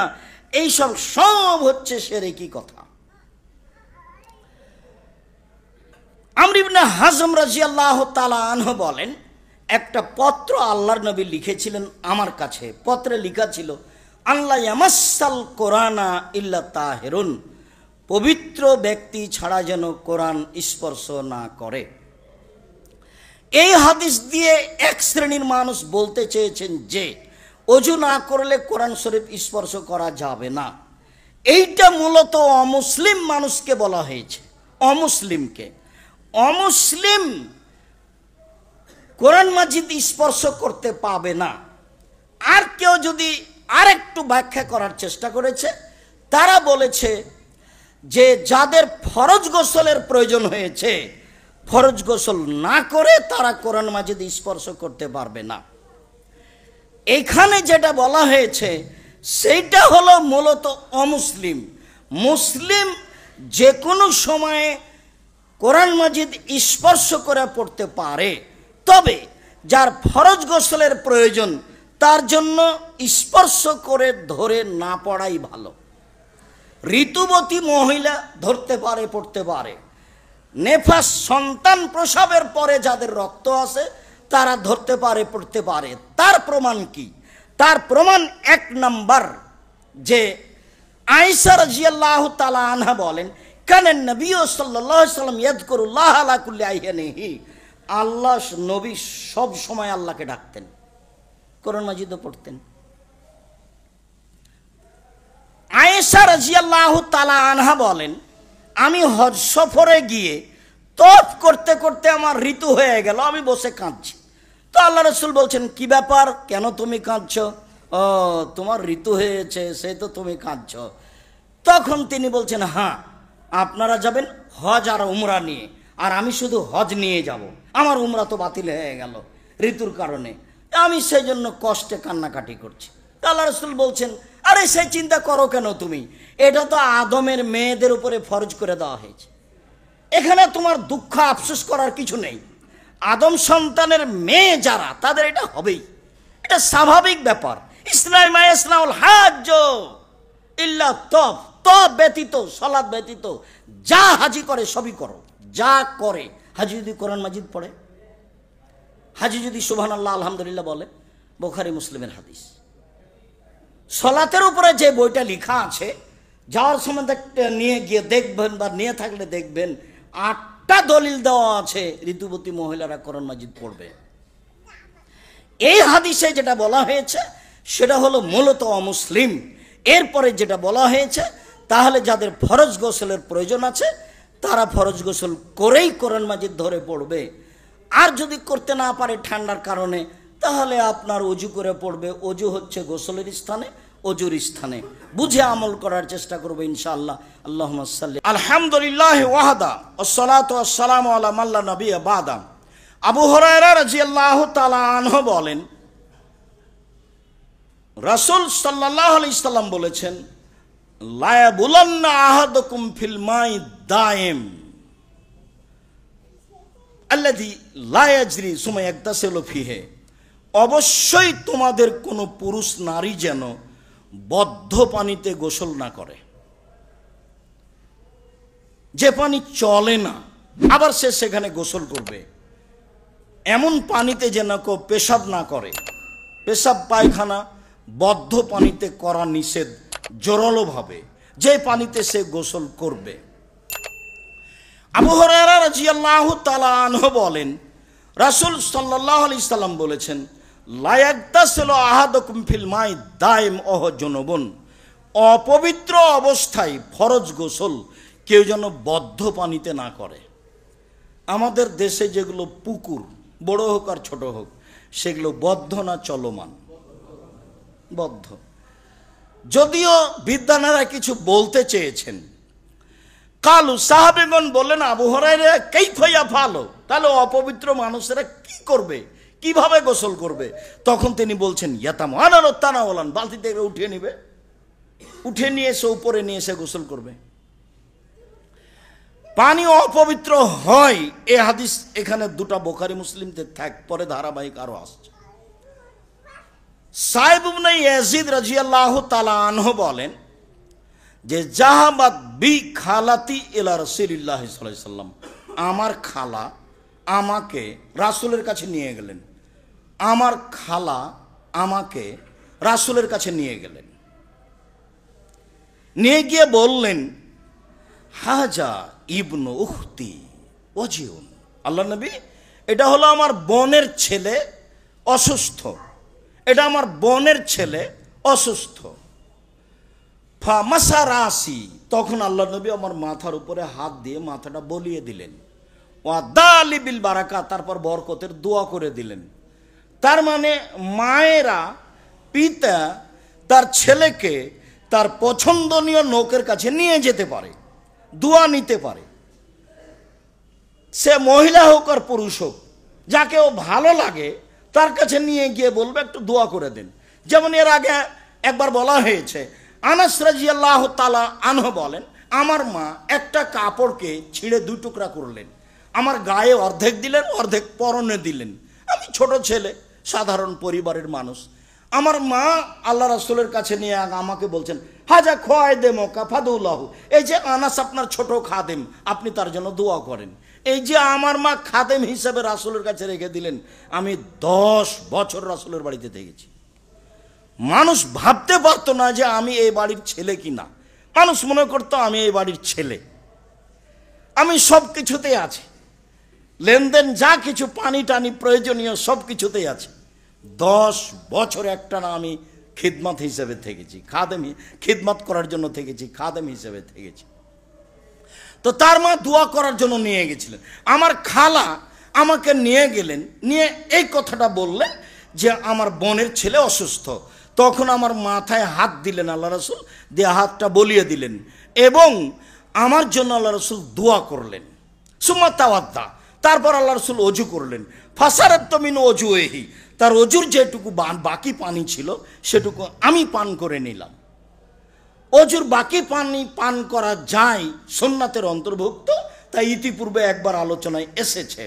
Speaker 1: এইসব সব হচ্ছে শিরকি কথা। আমর ইবনে হাজম রাদিয়াল্লাহু তাআলা আনহু বলেন, একটা পত্র আল্লাহর নবী লিখেছিলেন আমার কাছে। পত্রে লেখা ছিল, আল্লাহ ইয়ামাসাল কোরআনা ইল্লা তাহিরুন, পবিত্র ব্যক্তি ছাড়া যেন কোরআন স্পর্শ না করে। এই হাদিস দিয়ে এক শ্রেণীর মানুষ বলতে চেয়েছেন যে অজু না করলে কোরআন শরীফ স্পর্শ করা যাবে না। এইটা মূলত অমুসলিম মানুষকে বলা হয়েছে, অমুসলিমকে। অমুসলিম কোরআন মাজিদ স্পর্শ করতে পাবে না। আর কেউ যদি আরেকটু ব্যাখ্যা করার চেষ্টা করেছে, তারা বলেছে যে যাদের ফরজ গোসলের প্রয়োজন হয়েছে, ফরজ গোসল না করে তারা কোরআন মাজিদ স্পর্শ করতে পারবে না। এখানে যেটা বলা হয়েছে সেইটা হলো মূলত অমুসলিম। মুসলিম যে কোনো সময়ে কোরআন মাজিদ স্পর্শ করে পড়তে পারে, তবে যার ফরজ গোসলের প্রয়োজন তার জন্য স্পর্শ করে ধরে না পড়াই ভালো। ঋতুবতী মহিলা ধরতে পারে, পড়তে পারে। নেফাস সন্তান প্রসবের পরে যাদের রক্ত আসে তারা ধরতে পারে, পড়তে পারে। তার প্রমাণ কি? তার প্রমাণ এক নাম্বার যে আয়েশা রাদিয়াল্লাহু তাআলা আনহা বলেন, কানান নবী সাল্লাল্লাহু আলাইহি ওয়াসাল্লাম ইয়াযকুরুল্লাহ আলা কুল্লি আহইয়ানিহি। আল্লাহ নবী সব সময় আল্লাহকে ডাকতেন, কোরআন মাজিদও পড়তেন। আয়েশা রাদিয়াল্লাহু তাআলা আনহা বলেন, আমি হজ সফরে গিয়ে তওয়াফ করতে করতে আমার ঋতু হয়ে গেল, আমি বসে কাঁদছি। তো আল্লাহ রাসূল বলছেন, কি ব্যাপার, কেন তুমি কাঁদছো? ও তোমার ঋতু হয়েছে, সেই তো তুমি কাঁদছো। তখন তিনি বলছেন, হ্যাঁ, আপনারা যাবেন হজ আর উমরা নিয়ে, আর আমি শুধু হজ নিয়ে যাব। আমার উমরা তো বাতিল হয়ে গেল ঋতুর কারণে, আমি সেই জন্য কষ্টে কান্নাকাটি করছি। আল্লাহ রাসূল বলছেন, আরে সেই চিন্তা করো কেন তুমি? এটা তো আদমের মেয়েদের উপরে ফরজ করে দেওয়া হয়েছে, এখানে তোমার দুঃখ আফসোস করার কিছু নেই। আদম সন্তানের মেয়ে যারা, তাদের এটা হবেই, এটা স্বাভাবিক ব্যাপার। ইসলাম ইসলামুল হাজ্জ ইল্লা তব, তব ব্যতীত, সালাত ব্যতীত যা হাজি করে সবই করো, যা করে। হাজি যদি কোরআন মাজিদ পড়ে, হাজি যদি সুবহানাল্লাহ আলহামদুলিল্লাহ বলে, বুখারী মুসলিমের হাদিস। সলাতের উপরে যে বইটা লেখা আছে, যাওয়ার সময় নিয়ে গিয়ে দেখবেন বা নিয়ে থাকলে দেখবেন 8টা দলিল দেওয়া আছে ঋতুবতী মহিলারা কোরআন মাজিদ পড়বে। এই হাদিসে যেটা বলা হয়েছে সেটা হলো মূলত অমুসলিম। এরপরে যেটা বলা হয়েছে, তাহলে যাদের ফরজ গোসলের প্রয়োজন আছে তারা ফরজ গোসল করেই কোরআন মাজিদ ধরে পড়বে। আর যদি করতে না পারে ঠান্ডার কারণে, তাহলে আপনার অজু করে পড়বে। অজু হচ্ছে গোসলের স্থানে, অজুর স্থানে বুঝে আমল করার চেষ্টা করবো ইনশাআল্লাহ। আল্লাহুম্মা সাল্লি আলহামদুলিল্লাহ ওয়াহদা ওয়াসসালাতু ওয়াসসালামু আলা মান লা নাবিয়্যা বাদা। আবু হুরায়রা রাদিয়াল্লাহু তাআলা আনহু বলেন, রাসূল সাল্লাল্লাহু আলাইহি সাল্লাম বলেছেন, লা ইয়াবুলান্না আহাদুকুম ফিল মাই দাইম আল্লাযী লা ইয়াজরি সুমা ইয়াগতাসিলু ফিহি। অবশ্যই তোমাদের কোনো পুরুষ নারী যেন বদ্ধ পানিতে গোসল না করে, যে পানি চলে না আবার সে সেখানে গোসল করবে, এমন পানিতে যেন কেউ পেশাব না করে। পেশাব পায়খানা বদ্ধ পানিতে করা নিষেধ জোরালোভাবে, যে পানিতে সে গোসল করবে। আবু হুরায়রা রাদিয়াল্লাহু তাআলা আনহু বলেন, রাসূল সাল্লাল্লাহু আলাইহি সাল্লাম বলেছেন, লা ইয়াগতাসিলু আহাদুকুম ফিল মাই দাইম ওয়া জুনুবুন। অপবিত্র অবস্থায় ফরজ গোসল কেউ যেন বদ্ধ পানিতে না করে। আমাদের দেশে যেগুলো পুকুর, বড় হোক আর ছোট হোক, সেগুলো বদ্ধ না চলমান? বদ্ধ। যদিও বিদ্বানেরা কিছু বলতে চেয়েছেন, কালু সাহাবেগণ বললেন, আবু হুরায়রা কাইফা ইয়াফালু, তাহলে অপবিত্র মানুষেরা কি করবে, কিভাবে গোসল করবে? তখন তিনি বলছেন, ইয়াতামানান তানাওয়ালান, বালতি থেকে উঠিয়ে নিবে, উঠে নিয়ে এসে উপরে নিয়ে এসে গোসল করবে। পানি অপবিত্র হয় এই হাদিস এখানে দুটা বুখারী মুসলিমতে থাক, পরে ধারাবাহিক আরো আসছে। সাইব ইবনে ইয়াজিদ রাদিয়াল্লাহু তাআলা আনহু বলেন যে, জাহাবাত বি খালাতি ইলা রাসূলিল্লাহ সাল্লাল্লাহু আলাইহি সাল্লাম, আমার খালা আমাকে রাসূলের কাছে নিয়ে গেলেন। আমার খালা আমাকে রাসূলের কাছে নিয়ে গেলেন, নিয়ে গিয়ে বললেন, হাজা ইবনু উখতি ওয়াজিউন, আল্লাহ নবী এটা হলো আমার বোনের ছেলে অসুস্থ, এটা আমার বোনের ছেলে অসুস্থ। ফামাসারাসি, তখন আল্লাহ নবী আমার মাথার উপরে হাত দিয়ে মাথাটা বলিয়ে দিলেন। ওয়াদালি বিল বারাকা, তারপর বরকতের দোয়া করে দিলেন। তার মানে মায়েরা, পিতা তার ছেলেকে তার পছন্দনীয় লোকের কাছে নিয়ে যেতে পারে, দোয়া নিতে পারে। সে মহিলা হোক আর পুরুষ হোক, যাকে ও ভালো লাগে তার কাছে নিয়ে গিয়ে বলবে একটু দোয়া করে দেন। যেমন এর আগে একবার বলা হয়েছে, আনাস রাদিয়াল্লাহু তাআলা আনহু বলেন, আমার মা একটা কাপড়কে ছিঁড়ে দুই টুকরা করলেন, আমার গায়ে অর্ধেক দিলেন, অর্ধেক পরনে দিলেন। আমি ছোট ছেলে, সাধারণ পরিবারের মানুষ। আমার মা আল্লাহ রাসূলের কাছে নিয়ে আমাকে বলছেন, হাজা খোয়াই দে মক্কা ফাদুল্লাহু, এই যে আনাস আপনার ছোট খাদেম, আপনি তার জন্য দোয়া করেন। এই যে আমার মা খাদেম হিসেবে রাসূলের কাছে রেখে দিলেন। আমি 10 বছর রাসূলের বাড়িতে থেকেছি। মানুষ ভাবতে পারতো না যে আমি এই বাড়ির ছেলে কিনা, মানুষ মনে করতো আমি এই বাড়ির ছেলে। আমি সব কিছুতেই আছি, লেনদেন যা কিছু পানি টানি প্রয়োজনীয় সব কিছুতেই আছে। 10 বছর একটানা আমি খিদমত হিসেবে থেকেছি, খিদমত করার জন্য থেকেছি, খাদেম হিসেবে থেকেছি। তো তার মা দোয়া করার জন্য নিয়ে গেছিলেন। আমার খালা আমাকে নিয়ে গেলেন, নিয়ে এই কথাটা বললেন যে আমার বোনের ছেলে অসুস্থ। তখন আমার মাথায় হাত দিলেন আল্লাহ রাসূল, দিয়ে হাতটা বলিয়ে দিলেন এবং আমার জন্য আল্লাহ রাসূল দোয়া করলেন। সুম্মা তাওয়াদ্দা, তারপর আল্লাহ রাসূল ওযু করলেন। ফাসারাত মিন ওযুহি, তার ওযুর যেটুকু বাকি পানি ছিল সেটুকু আমি পান করে নিলাম। ওযুর বাকি পানি পান করা যায়, সুন্নাতের অন্তর্ভুক্ত, তাই ইতিপূর্বে একবার আলোচনায় এসেছে।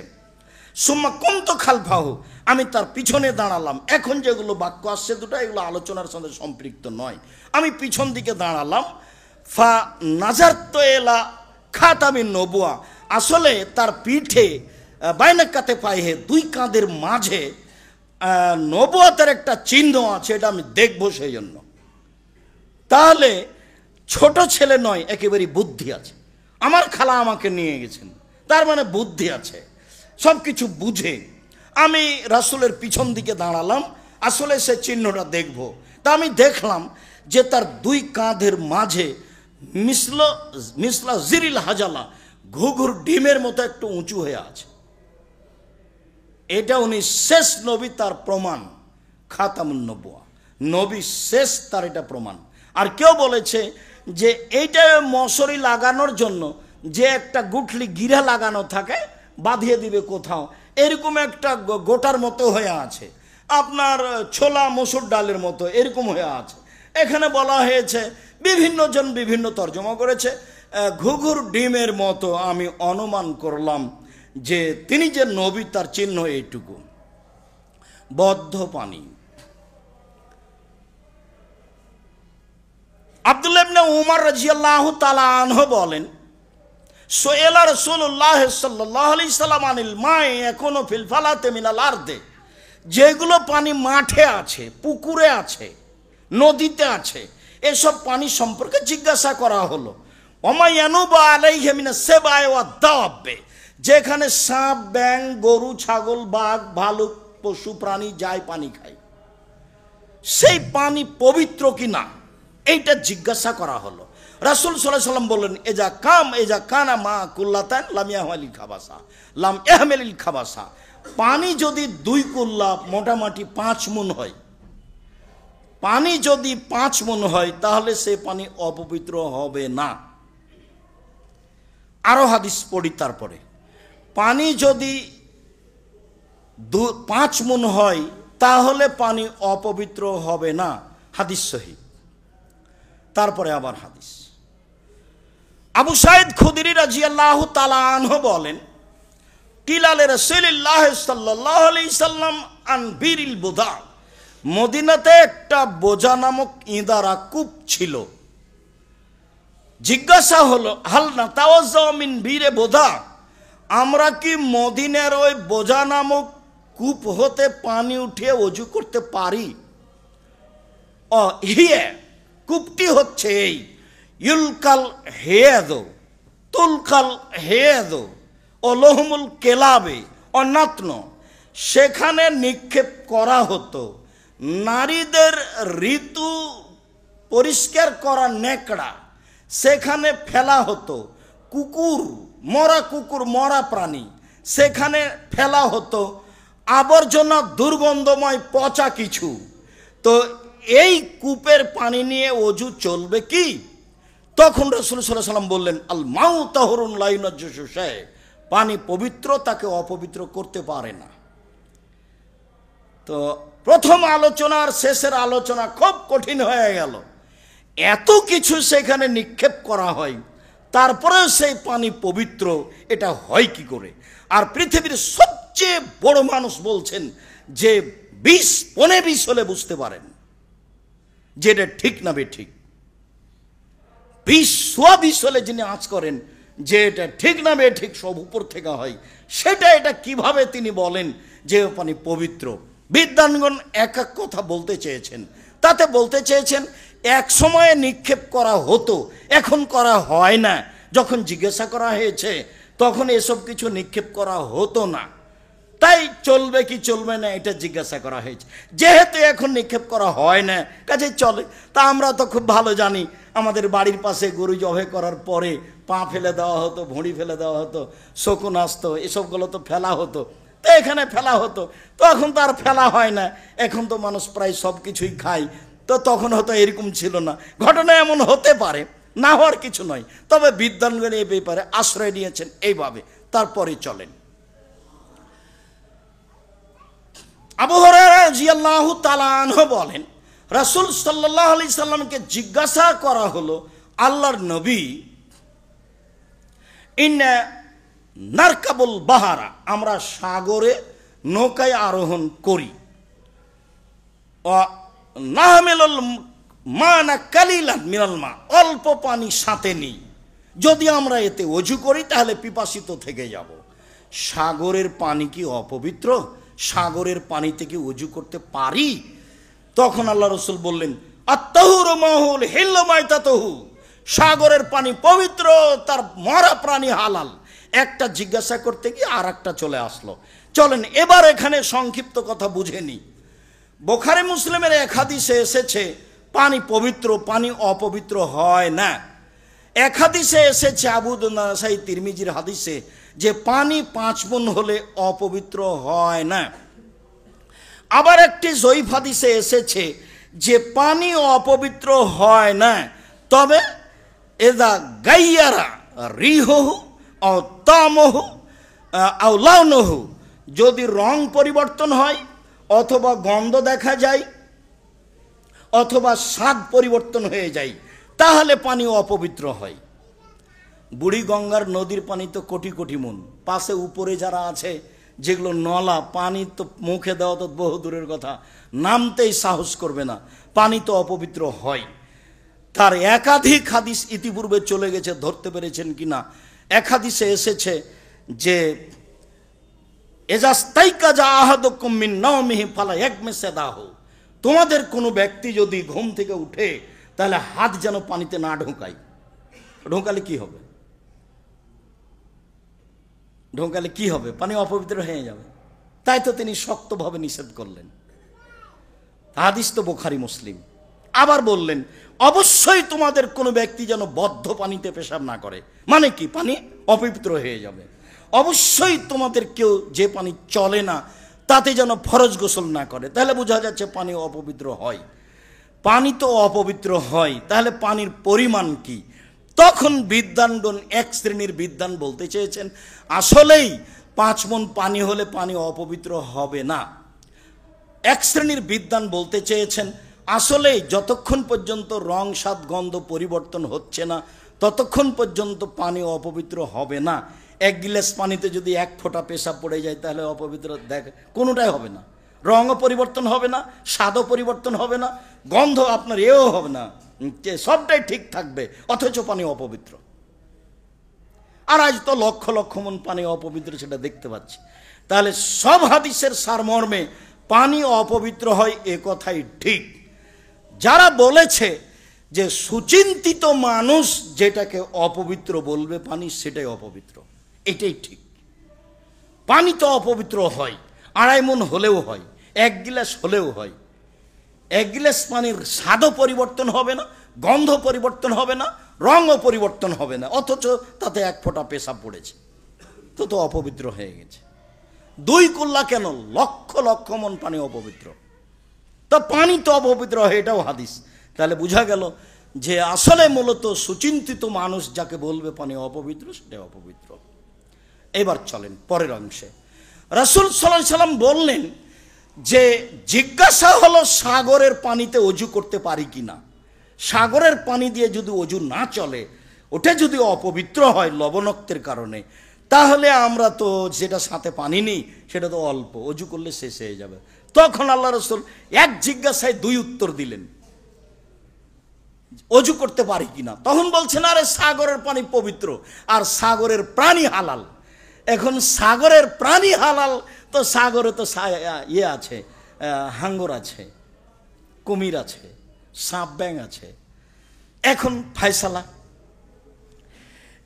Speaker 1: সুম্মা কুনতু খালফাহু, আমি তার পিছনে দাঁড়ালাম। এখন যেগুলো বাক্য আসছে দুটো, এগুলো আলোচনার সঙ্গে সম্পৃক্ত নয়। আমি পিছন দিকে দাঁড়ালাম। ফা নাজারতু ইলা খাতামিন নবুয়া, আসলে তার পিঠে বাইনাকাতে পায়ে, দুই কাঁধের মাঝে নবুয়াতের একটা চিহ্ন আছে, এটা আমি দেখবো সেই জন্য। তাহলে ছোট ছেলে নয়, একেবারে বুদ্ধি আছে। আমার খালা আমাকে নিয়ে গেছেন, তার মানে বুদ্ধি আছে, সব কিছু বুঝে। আমি রাসূলের পিছন দিকে দাঁড়ালাম, আসলে সে চিহ্নটা দেখব। তা আমি দেখলাম যে তার দুই কাঁধের মাঝে মিসলা জিরিল হাজালা, ঘুঘুর ডিমের মতো একটু উঁচু হয়ে আছে। এটা উনি শেষ নবী, তার প্রমাণ। খাতামুন নবুয়া, নবী শেষ, তার এটা প্রমাণ। আর কেউ বলেছে যে এইটা মশারি লাগানোর জন্য যে একটা গুঠলি গিরা লাগানো থাকে, বাঁধিয়ে দিবে কোথাও, এরকম একটা গোটার মতো হয়ে আছে, আপনার ছোলা মসুর ডালের মতো এরকম হয়ে আছে। এখানে বলা হয়েছে, বিভিন্ন জন বিভিন্ন তর্জমা করেছে, ঘুঘুর ডিমের মতো। আমি অনুমান করলাম যে তিনি যে নবী তার চিহ্ন এইটুকু। বদ্ধ পানি। আব্দুল্লাহ ইবনে উমর রাদিয়াল্লাহু তাআলা আনহু বলেন, সুইলা রাসূলুল্লাহ সাল্লাল্লাহু আলাইহি সাল্লাম আনিল মাই এখনো ফিল ফালাতে মিনাল আরদে, যেগুলো পানি মাঠে আছে, পুকুরে আছে, নদীতে আছে, এসব পানি সম্পর্কে জিজ্ঞাসা করা হলো। ওমায়ানুবা আলাইহি মিনাস সাবাই ওয়া দাওয়াবে, যেখানে সাপ, ব্যাঙ, গরু, ছাগল, বাঘ, ভালুক, পশু প্রাণী যায় পানি খায়, সেই পানি পবিত্র কিনা এইটা জিজ্ঞাসা করা হলো। রাসূল সাল্লাল্লাহু আলাইহি সাল্লাম বললেন, এজা কানা মা কুল্লাতান লাম ইয়াহমিল খাবাসা, লাম ইয়াহমিল খাবাসা, পানি যদি 2 কুল্লা, মোটামুটি 5 মুন হয়, পানি যদি 5 মুন হয়, তাহলে সে পানি অপবিত্র হবে না। আরো হাদিস পড়ি তারপরে। পানি যদি 5 মুন হয়, তাহলে পানি অপবিত্র হবে না, হাদিস সহিহ। তারপরে আবার হাদিস, আবু সাঈদ খুদরি রাদিয়াল্লাহু তাআলা আনহু বলেন, কিলালে রাসূলুল্লাহ সাল্লাল্লাহু আলাইহি সাল্লাম আন বিরিল বুদা, মদিনাতে একটা বোজা নামক ইঁদারা কূপ ছিল। জিজ্ঞাসা হলো, হাল না তাওয়াজ্জাউ মিন বীরে বোধা, আমরা কি মদিনার ওই বোজা নামক কূপ হতে পানি উঠিয়ে ওযু করতে পারি? হিয়ে, কূপটি হচ্ছে এই, ইউলকাল হেয়াদো, তুলকাল হেদ ও লোহমুল কেলাবে অন্যাত্ন, সেখানে নিক্ষেপ করা হতো নারীদের ঋতু পরিষ্কার করা নেকড়া, সেখানে ফেলা হতো কুকুর, মরা প্রাণী, সেখানে ফেলা হতো আবর্জনা, দুর্গন্ধময় পচা কিছু। তো এই কূপের পানি নিয়ে অজু চলবে কি? তখন রাসূল সাল্লাল্লাহু আলাইহি ওয়াসাল্লাম বললেন, আল মাউ তাহুরুন লা ইউনাজ্জিসু শাই, পানি পবিত্র, তাকে অপবিত্র করতে পারে না। তো প্রথম আলোচনা আর শেষের আলোচনা খুব কঠিন হয়ে গেল। এত কিছু সেখানে নিক্ষেপ করা হয়, তারপরেও সেই পানি পবিত্র, এটা হয় কি করে? আর পৃথিবীর সবচেয়ে বড় মানুষ বলছেন যে 20-25 হলে বুঝতে পারেন যে এটা ঠিক না বেঠিক। 20 হলে যিনি আঁচ করেন যে এটা ঠিক না বেঠিক, সব উপর থেকে হয়, এটা কিভাবে তিনি বলেন যে পানি পবিত্র? বিদ্বানগণ এক এক কথা বলতে চেয়েছেন। তাতে বলতে চেয়েছেন এক সময়ে নিক্ষেপ করা হতো, এখন করা হয় না। যখন জিজ্ঞাসা করা হয়েছে তখন এসব কিছু নিক্ষেপ করা হতো না, তাই চলবে কি চলবে না এটা জিজ্ঞাসা করা হয়েছে। যেহেতু এখন নিক্ষেপ করা হয় না, কাজে চলে। তা আমরা তো খুব ভালো জানি, আমাদের বাড়ির পাশে গরু জবাই করার পরে পা ফেলে দেওয়া হতো, ভুঁড়ি ফেলে দেওয়া হতো, শকুন আসতো, এসবগুলো তো ফেলা হতো। তো এখানে ফেলা হতো, তো এখন তো আর ফেলা হয় না। এখন তো মানুষ প্রায় সব কিছুই খায়, তো তখন হয়তো এরকম ছিল না। ঘটনা এমন হতে পারে, না হওয়ার কিছু নয়। তবে বিদ্বানগণ এই ব্যাপারে আশ্রয় নিয়েছেন এইভাবে। তারপরে চলেন, আবু হুরায়রা রাদিয়াল্লাহু তাআলা আনহু বলেন, রাসূল সাল্লাল্লাহু আলাইহি সাল্লামকে জিজ্ঞাসা করা হলো, আল্লাহর নবী, ইন্না নারকাবুল বাহারা, আমরা সাগরে নৌকায় আরোহণ করি, ও নাহমিলুল মানা কালিলান মিনাল মা, অল্প পানি সাথে নিই, যদি আমরা এতে ওযু করি তাহলে পিপাসিত থেকে যাব। সাগরের পানি কি অপবিত্র? সাগরের পানিতে কি ওযু করতে পারি? তখন আল্লাহ রাসূল বললেন, আত-তাহুরু মাহুল হিল্লু মাইতাতুহু, সাগরের পানি পবিত্র, তার মরা প্রাণী হালাল। একটা জিজ্ঞাসা করতে গিয়ে আর একটা চলে আসলো। চলেন এবার এখানে সংক্ষিপ্ত কথা বুঝে নিই। বুখারী মুসলিমের এক হাদিসে এসেছে পানি পবিত্র, পানি অপবিত্র হয় না। এক হাদিসে এসেছে আবু দাউদ, নাসাই, তিরমিজির হাদিসে যে পানি 5 গুণ হলে অপবিত্র হয় না। আবার একটি জয়ীফ হাদিসে এসেছে যে পানি অপবিত্র হয় না, তবে এদা গাইয়ারা রিহহু ও তামহু আও লাউনহু, যদি রং পরিবর্তন হয়, অথবা গন্ধ দেখা যায়, অথবা স্বাদ পরিবর্তন হয়ে যায়, তাহলে পানি অপবিত্র হয়। বুড়ি গঙ্গার নদীর পানি তো কোটি কোটি মন, পাশে উপরে যারা আছে যেগুলো নলা, পানি তো মুখে দেওয়া তো বহু দূরের কথা, নামতেই সাহস করবে না, পানি তো অপবিত্র হয়। তার একাধিক হাদিস ইতিপূর্বে চলে গেছে, ধরতে পেরেছেন কিনা। এক হাদিসে এসেছে যে এজাস্তাইকাজা আহাদুকুম মিন নাওমিহি ফালা ইয়াগমিসাদাহু, তোমাদের কোনো ব্যক্তি যদি ঘুম থেকে উঠে তাহলে হাত যেন পানিতে না ঢোকায়। ঢোকালে কি হবে? ঢোকালে কি হবে? পানি অপবিত্র হয়ে যাবে। তাই তো তিনি শক্তভাবে নিষেধ করলেন। হাদিস তো বুখারী মুসলিম। আবার বললেন, অবশ্যই তোমাদের কোনো ব্যক্তি যেন বদ্ধ পানিতে পেশাব না করে। মানে কি? পানি অপবিত্র হয়ে যাবে। অবশ্যই তোমাদের কেউ যে পানি চলে না তাতে যেন ফরজ গোসল না করে। তাহলে বোঝা যাচ্ছে পানি অপবিত্র হয়। পানি তো অপবিত্র হয়, তাহলে পানির পরিমাণ কি? তখন বিদ্বানগণ, এক শ্রেণীর বিদ্বান বলতে চেয়েছেন, আসলেই 5 মণ পানি হলে পানি অপবিত্র হবে না। এক শ্রেণীর বিদ্বান বলতে চেয়েছেন, আসলে যতক্ষণ পর্যন্ত রং, স্বাদ, গন্ধ পরিবর্তন হচ্ছে না ততক্ষণ পর্যন্ত পানি অপবিত্র হবে না। 1 গিলাস পানিতে যদি 1 ফোঁটা পেশাব পড়ে যায় তাহলে অপবিত্র কোনোটাই হবে না। রঙও পরিবর্তন হবে না, স্বাদও পরিবর্তন হবে না, গন্ধ আপনার এও হবে না, সবটাই ঠিক থাকবে, অথচ পানি অপবিত্র। আর আজ তো লক্ষ লক্ষ মণ পানি অপবিত্র, সেটা দেখতে পাচ্ছি। তাহলে সব হাদিসের সারমর্মে পানি অপবিত্র হয়, এ কথাই ঠিক। যারা বলেছে যে সুচিন্তিত মানুষ যেটাকে অপবিত্র বলবে পানি, সেটাই অপবিত্র। এটাই ঠিক। পানি তো অপবিত্র হয়, 2.5 মণ হলেও হয়, 1 গিলাস হলেও হয়। 1 গিলাস পানির স্বাদও পরিবর্তন হবে না, গন্ধ পরিবর্তন হবে না, রঙও পরিবর্তন হবে না, অথচ তাতে 1 ফোঁটা পেশাব পড়েছে, তো অপবিত্র হয়ে গেছে। 2 কুল্লা কেন, লক্ষ লক্ষ মণ পানি অপবিত্র। তো পানি তো অপবিত্র হয়, এটাও হাদিস। তাহলে বোঝা গেল যে আসলে মূলত সুচিন্তিত মানুষ যাকে বলবে পানি অপবিত্র, সেটা অপবিত্র। এবার চলেন পরের অংশে। রাসূল সাল্লাল্লাহু আলাইহি সাল্লাম বললেন যে জিজ্ঞাসা হলো সাগরের পানিতে অজু করতে পারি কিনা। সাগরের পানি দিয়ে যদি অজু না চলে, ওটা যদি অপবিত্র হয় লবণাক্তের কারণে, তাহলে আমরা তো যেটা সাথে পানি নেই সেটা তো অল্প, অজু করলে শেষ হয়ে যাবে। তখন আল্লাহ রাসূল 1 জিজ্ঞাসায় 2 উত্তর দিলেন, অজু করতে পারি কিনা। তখন বলছেন আরে সাগরের পানি পবিত্র আর সাগরের প্রাণী হালাল। এখন সাগরের প্রাণী হালাল, তো সাগরে তো ইয়ে আছে, হাঙ্গর আছে, কুমির আছে, সাপ ব্যাং আছে। এখন ফায়সালা,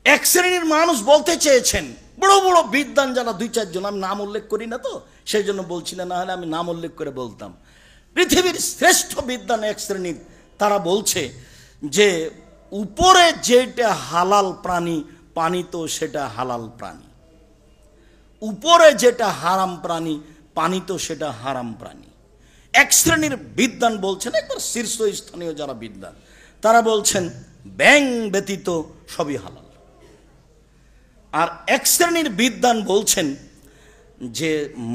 Speaker 1: 1 শ্রেণীর মানুষ বলতে চেয়েছেন, বড় বড় বিদ্বান যারা 2-4 জন, আমি নাম উল্লেখ করি না তো সেই জন্য বলছি না, হলে আমি নাম উল্লেখ করে বলতাম। পৃথিবীর শ্রেষ্ঠ বিদ্বান 1 শ্রেণীর, তারা বলছে যে উপরে যেটা হালাল প্রাণী, পানি তো সেটা হালাল প্রাণী। উপরে যেটা হারাম প্রাণী, পানি তো সেটা হারাম প্রাণী। 1 শ্রেণীর বিদ্বান বলছেন, একবার শীর্ষস্থানীয় যারা বিদ্বান, তারা বলছেন ব্যাং ব্যতীত সবই হালাল। আর 1 শ্রেণীর বিদ্বান বলছেন যে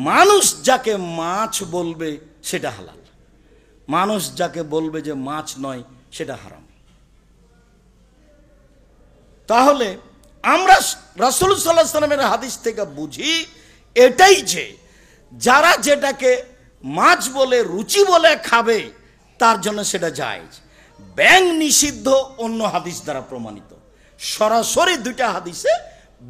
Speaker 1: মানুষ যাকে মাছ বলবে সেটা হালাল, মানুষ যাকে বলবে যে মাছ নয় সেটা হারাম। তাহলে আমরা রাসূল সাল্লাল্লাহু আলাইহি সাল্লামের হাদিস থেকে বুঝি এটাই যে যারা যেটাকে মাছ বলে, রুচি বলে খাবে, তার জন্য সেটা জায়েজ। ব্যাং নিষিদ্ধ অন্য হাদিস দ্বারা প্রমাণিত। সরাসরি 2টা হাদিসে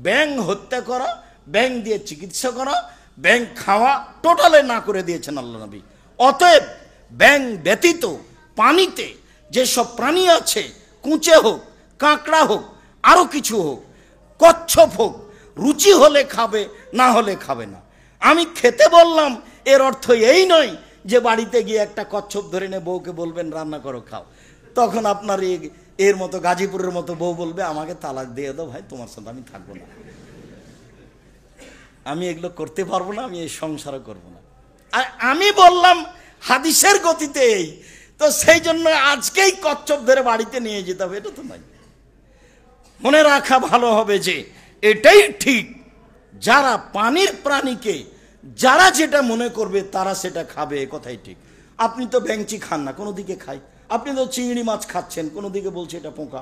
Speaker 1: ব্যাং হত্যা করা, ব্যাং দিয়ে চিকিৎসা করা, ব্যাং খাওয়া টোটালে না করে দিয়েছেন আল্লাহ নবী। অতএব ব্যাং ব্যতীত পানিতে যেসব প্রাণী আছে, কুঁচে হোক, কাঁকড়া হোক, আরও কিছু হোক, কচ্ছপ হোক, রুচি হলে খাবে, না হলে খাবে না। আমি খেতে বললাম এর অর্থ এই নয় যে বাড়িতে গিয়ে একটা কচ্ছপ ধরে নিয়ে বউকে বলবেন রান্না করো খাও। তখন আপনার এর মতো গাজীপুরের মতো বউ বলবে আমাকে তালাক দিয়ে দাও ভাই, তোমার সাথে আমি থাকবো না, আমি এগুলো করতে পারবো না, আমি এই সংসারও করবো না। আর আমি বললাম হাদিসের গতিতে এই, তো সেই জন্য আজকেই কচ্ছপ ধরে বাড়িতে নিয়ে যেতে হবে, এটা তো নয়। মনে রাখা ভালো হবে যে এটাই ঠিক, যারা পানির প্রাণীকে যারা যেটা মনে করবে তারা সেটা খাবে, এ কথাই ঠিক। আপনি তো ব্যাংচি খান না, কোনো দিকে খাই। আপনি তো চিংড়ি মাছ খাচ্ছেন, কোনো দিকে বলছে এটা পোকা।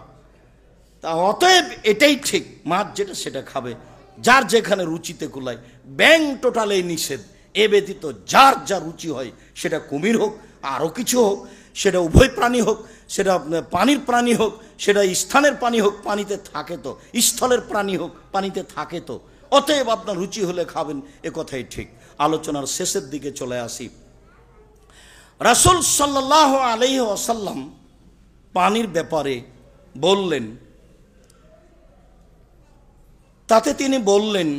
Speaker 1: তা অতএব এটাই ঠিক, মাছ যেটা সেটা খাবে, যার যেখানে রুচিতে কুলায়। ব্যাং টোটালে নিষেধ। এ ব্যতীত যার যা রুচি হয়, সেটা কুমির হোক, আরও কিছু হোক, সেটা উভয় প্রাণী হোক, সেটা পানির প্রাণী হোক, সেটা স্থানের প্রাণী হোক, পানিতে থাকে তো, স্থলের প্রাণী হোক, পানিতে থাকে তো। অতএব আপনার রুচি হলে খাবেন, এ কথাই ঠিক। আলোচনার শেষের দিকে চলে আসি। রাসূল সাল্লাল্লাহু আলাইহি ওয়াসাল্লাম পানির ব্যাপারে বললেন, তাতে তিনি বললেন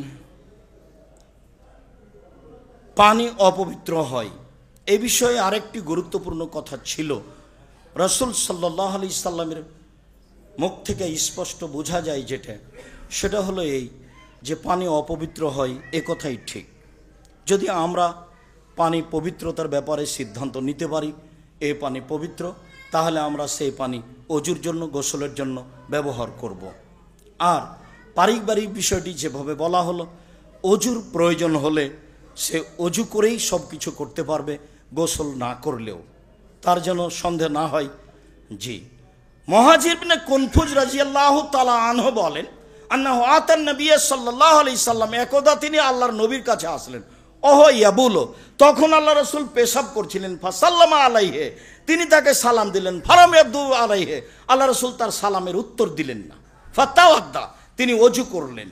Speaker 1: পানি অপবিত্র হয়। এই বিষয়ে আরেকটি গুরুত্বপূর্ণ কথা ছিল। রাসূল সাল্লাল্লাহু আলাইহি সাল্লামের মুখ থেকে স্পষ্ট বোঝা যায় যেটা, সেটা হলো এই যে পানি অপবিত্র হয়, এ কথাই ঠিক। যদি আমরা পানি পবিত্রতার ব্যাপারে সিদ্ধান্ত নিতে পারি এ পানি পবিত্র, তাহলে আমরা সেই পানি অজুর জন্য, গোসলের জন্য ব্যবহার করব। আর পারিবারিক বিষয়টি যেভাবে বলা হলো, অজুর প্রয়োজন হলে সে অজু করেই সব কিছু করতে পারবে, গোসল না করলেও, তার যেন সন্দেহ না হয়। জি, মুহাজির ইবনে কুনফুজ রাদিয়াল্লাহু তাআলা আনহু বলেন, আন্নাহু আতান নবী সাল্লাল্লাহু আলাইহি সাল্লাম, একদা তিনি আল্লাহর নবীর কাছে আসলেন। ওহো ইয়াবুলো, তখন আল্লাহ রাসূল পেশাব করছিলেন। ফাসাল্লামা আলাইহি, তিনি তাকে সালাম দিলেন। ফারাম ইয়াদু আলাইহি, আল্লাহ রাসূল তার সালামের উত্তর দিলেন না। ফাতাওয়াদ্দা, তিনি অজু করলেন।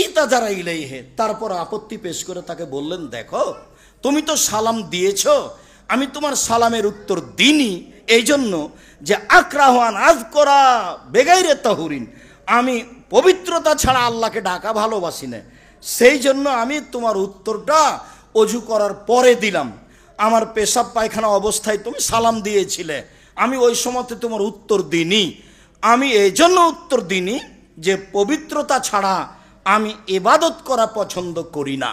Speaker 1: ইতাজারা ইলাইহি, তারপর আপত্তি পেশ করে তাকে বললেন, দেখো তুমি তো সালাম দিয়েছো, আমি তোমার সালামের উত্তর দিইনি, এই জন্য যে আকরাহান আজ করা বেগাইরে তাহুরিন, আমি পবিত্রতা ছাড়া আল্লাহকে ডাকা ভালোবাসি না, সেই জন্য আমি তোমার উত্তরটা অজু করার পরে দিলাম। আমার পেশাব পায়খানা অবস্থায় তুমি সালাম দিয়েছিলে, আমি ওই সময়তে তোমার উত্তর দিইনি। আমি এই জন্য উত্তর দিইনি যে পবিত্রতা ছাড়া আমি ইবাদত করা পছন্দ করি না।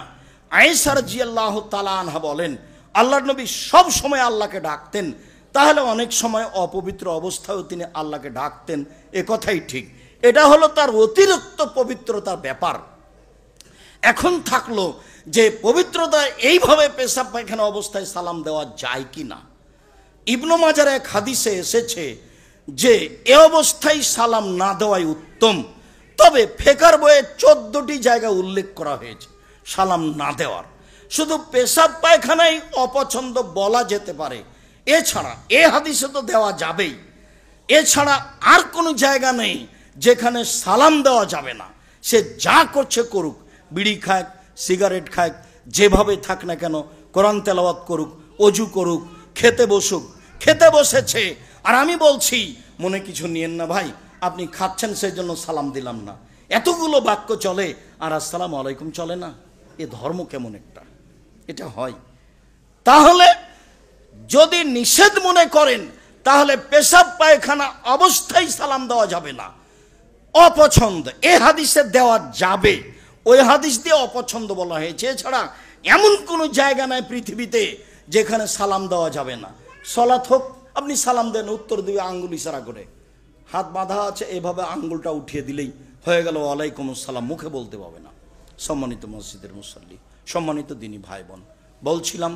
Speaker 1: আয়েশা রাদিয়াল্লাহু তাআলা আনহা বলেন, আল্লাহর নবী সব সময় আল্লাহকে ডাকতেন, তাহলে অনেক সময় অপবিত্র অবস্থায়ও তিনি আল্লাহকে ডাকতেন, এ কথাই ঠিক। এটা হলো তার অতিরিক্ত পবিত্রতার ব্যাপার। এখন থাকলো যে পবিত্রতা এইভাবে পেশাব পায়খানা অবস্থায় সালাম দেওয়া যায় কি না। ইবনে মাজার এক হাদিসে এসেছে যে এ অবস্থায় সালাম না দেওয়াই উত্তম, তবে ফিকর বইয়ে 14টি জায়গা উল্লেখ করা হয়েছে সালাম না দেওয়ার। শুধু পেশাব পায়খানায় অপছন্দ বলা যেতে পারে, এছাড়া এ হাদিসে তো দেওয়া যাবেই, এছাড়া আর কোনো জায়গা নেই যেখানে সালাম দেওয়া যাবে না। সে যা করছে করুক, বিড়ি খাক, সিগারেট খাক, যেভাবে থাক না কেন, কোরআন তেলাওয়াত করুক, অজু করুক, খেতে বসুক, খেতে বসেছে আর আমি বলছি মনে কিছু নিয়েন না ভাই, আপনি খাচ্ছেন সেই জন্য সালাম দিলাম না, এতগুলো বাক্য চলে আর আসসালামু আলাইকুম চলে না, এ ধর্ম কেমন একটা, এটা হয়। তাহলে যদি নিষেধ মনে করেন তাহলে পেশাব পায়খানা অবস্থায় সালাম দেওয়া যাবে না, অপছন্দ। এ হাদিসে দেওয়া যাবে, ওই হাদিস দিয়ে অপছন্দ বলা হয়েছে। এছাড়া এমন কোনো জায়গা নাই পৃথিবীতে যেখানে সালাম দেওয়া যাবে না। সলাৎ হোক, আপনি সালাম দেন, উত্তর দিবে আঙ্গুল ইশারা করে, হাত বাঁধা আছে, এভাবে আঙ্গুলটা উঠিয়ে দিলেই হয়ে গেল ওয়ালাইকুম আসসালাম, মুখে বলতে পাবে না। সম্মানিত মসজিদের মুসল্লি, সম্মানিত দিনী ভাই বোন, বলছিলাম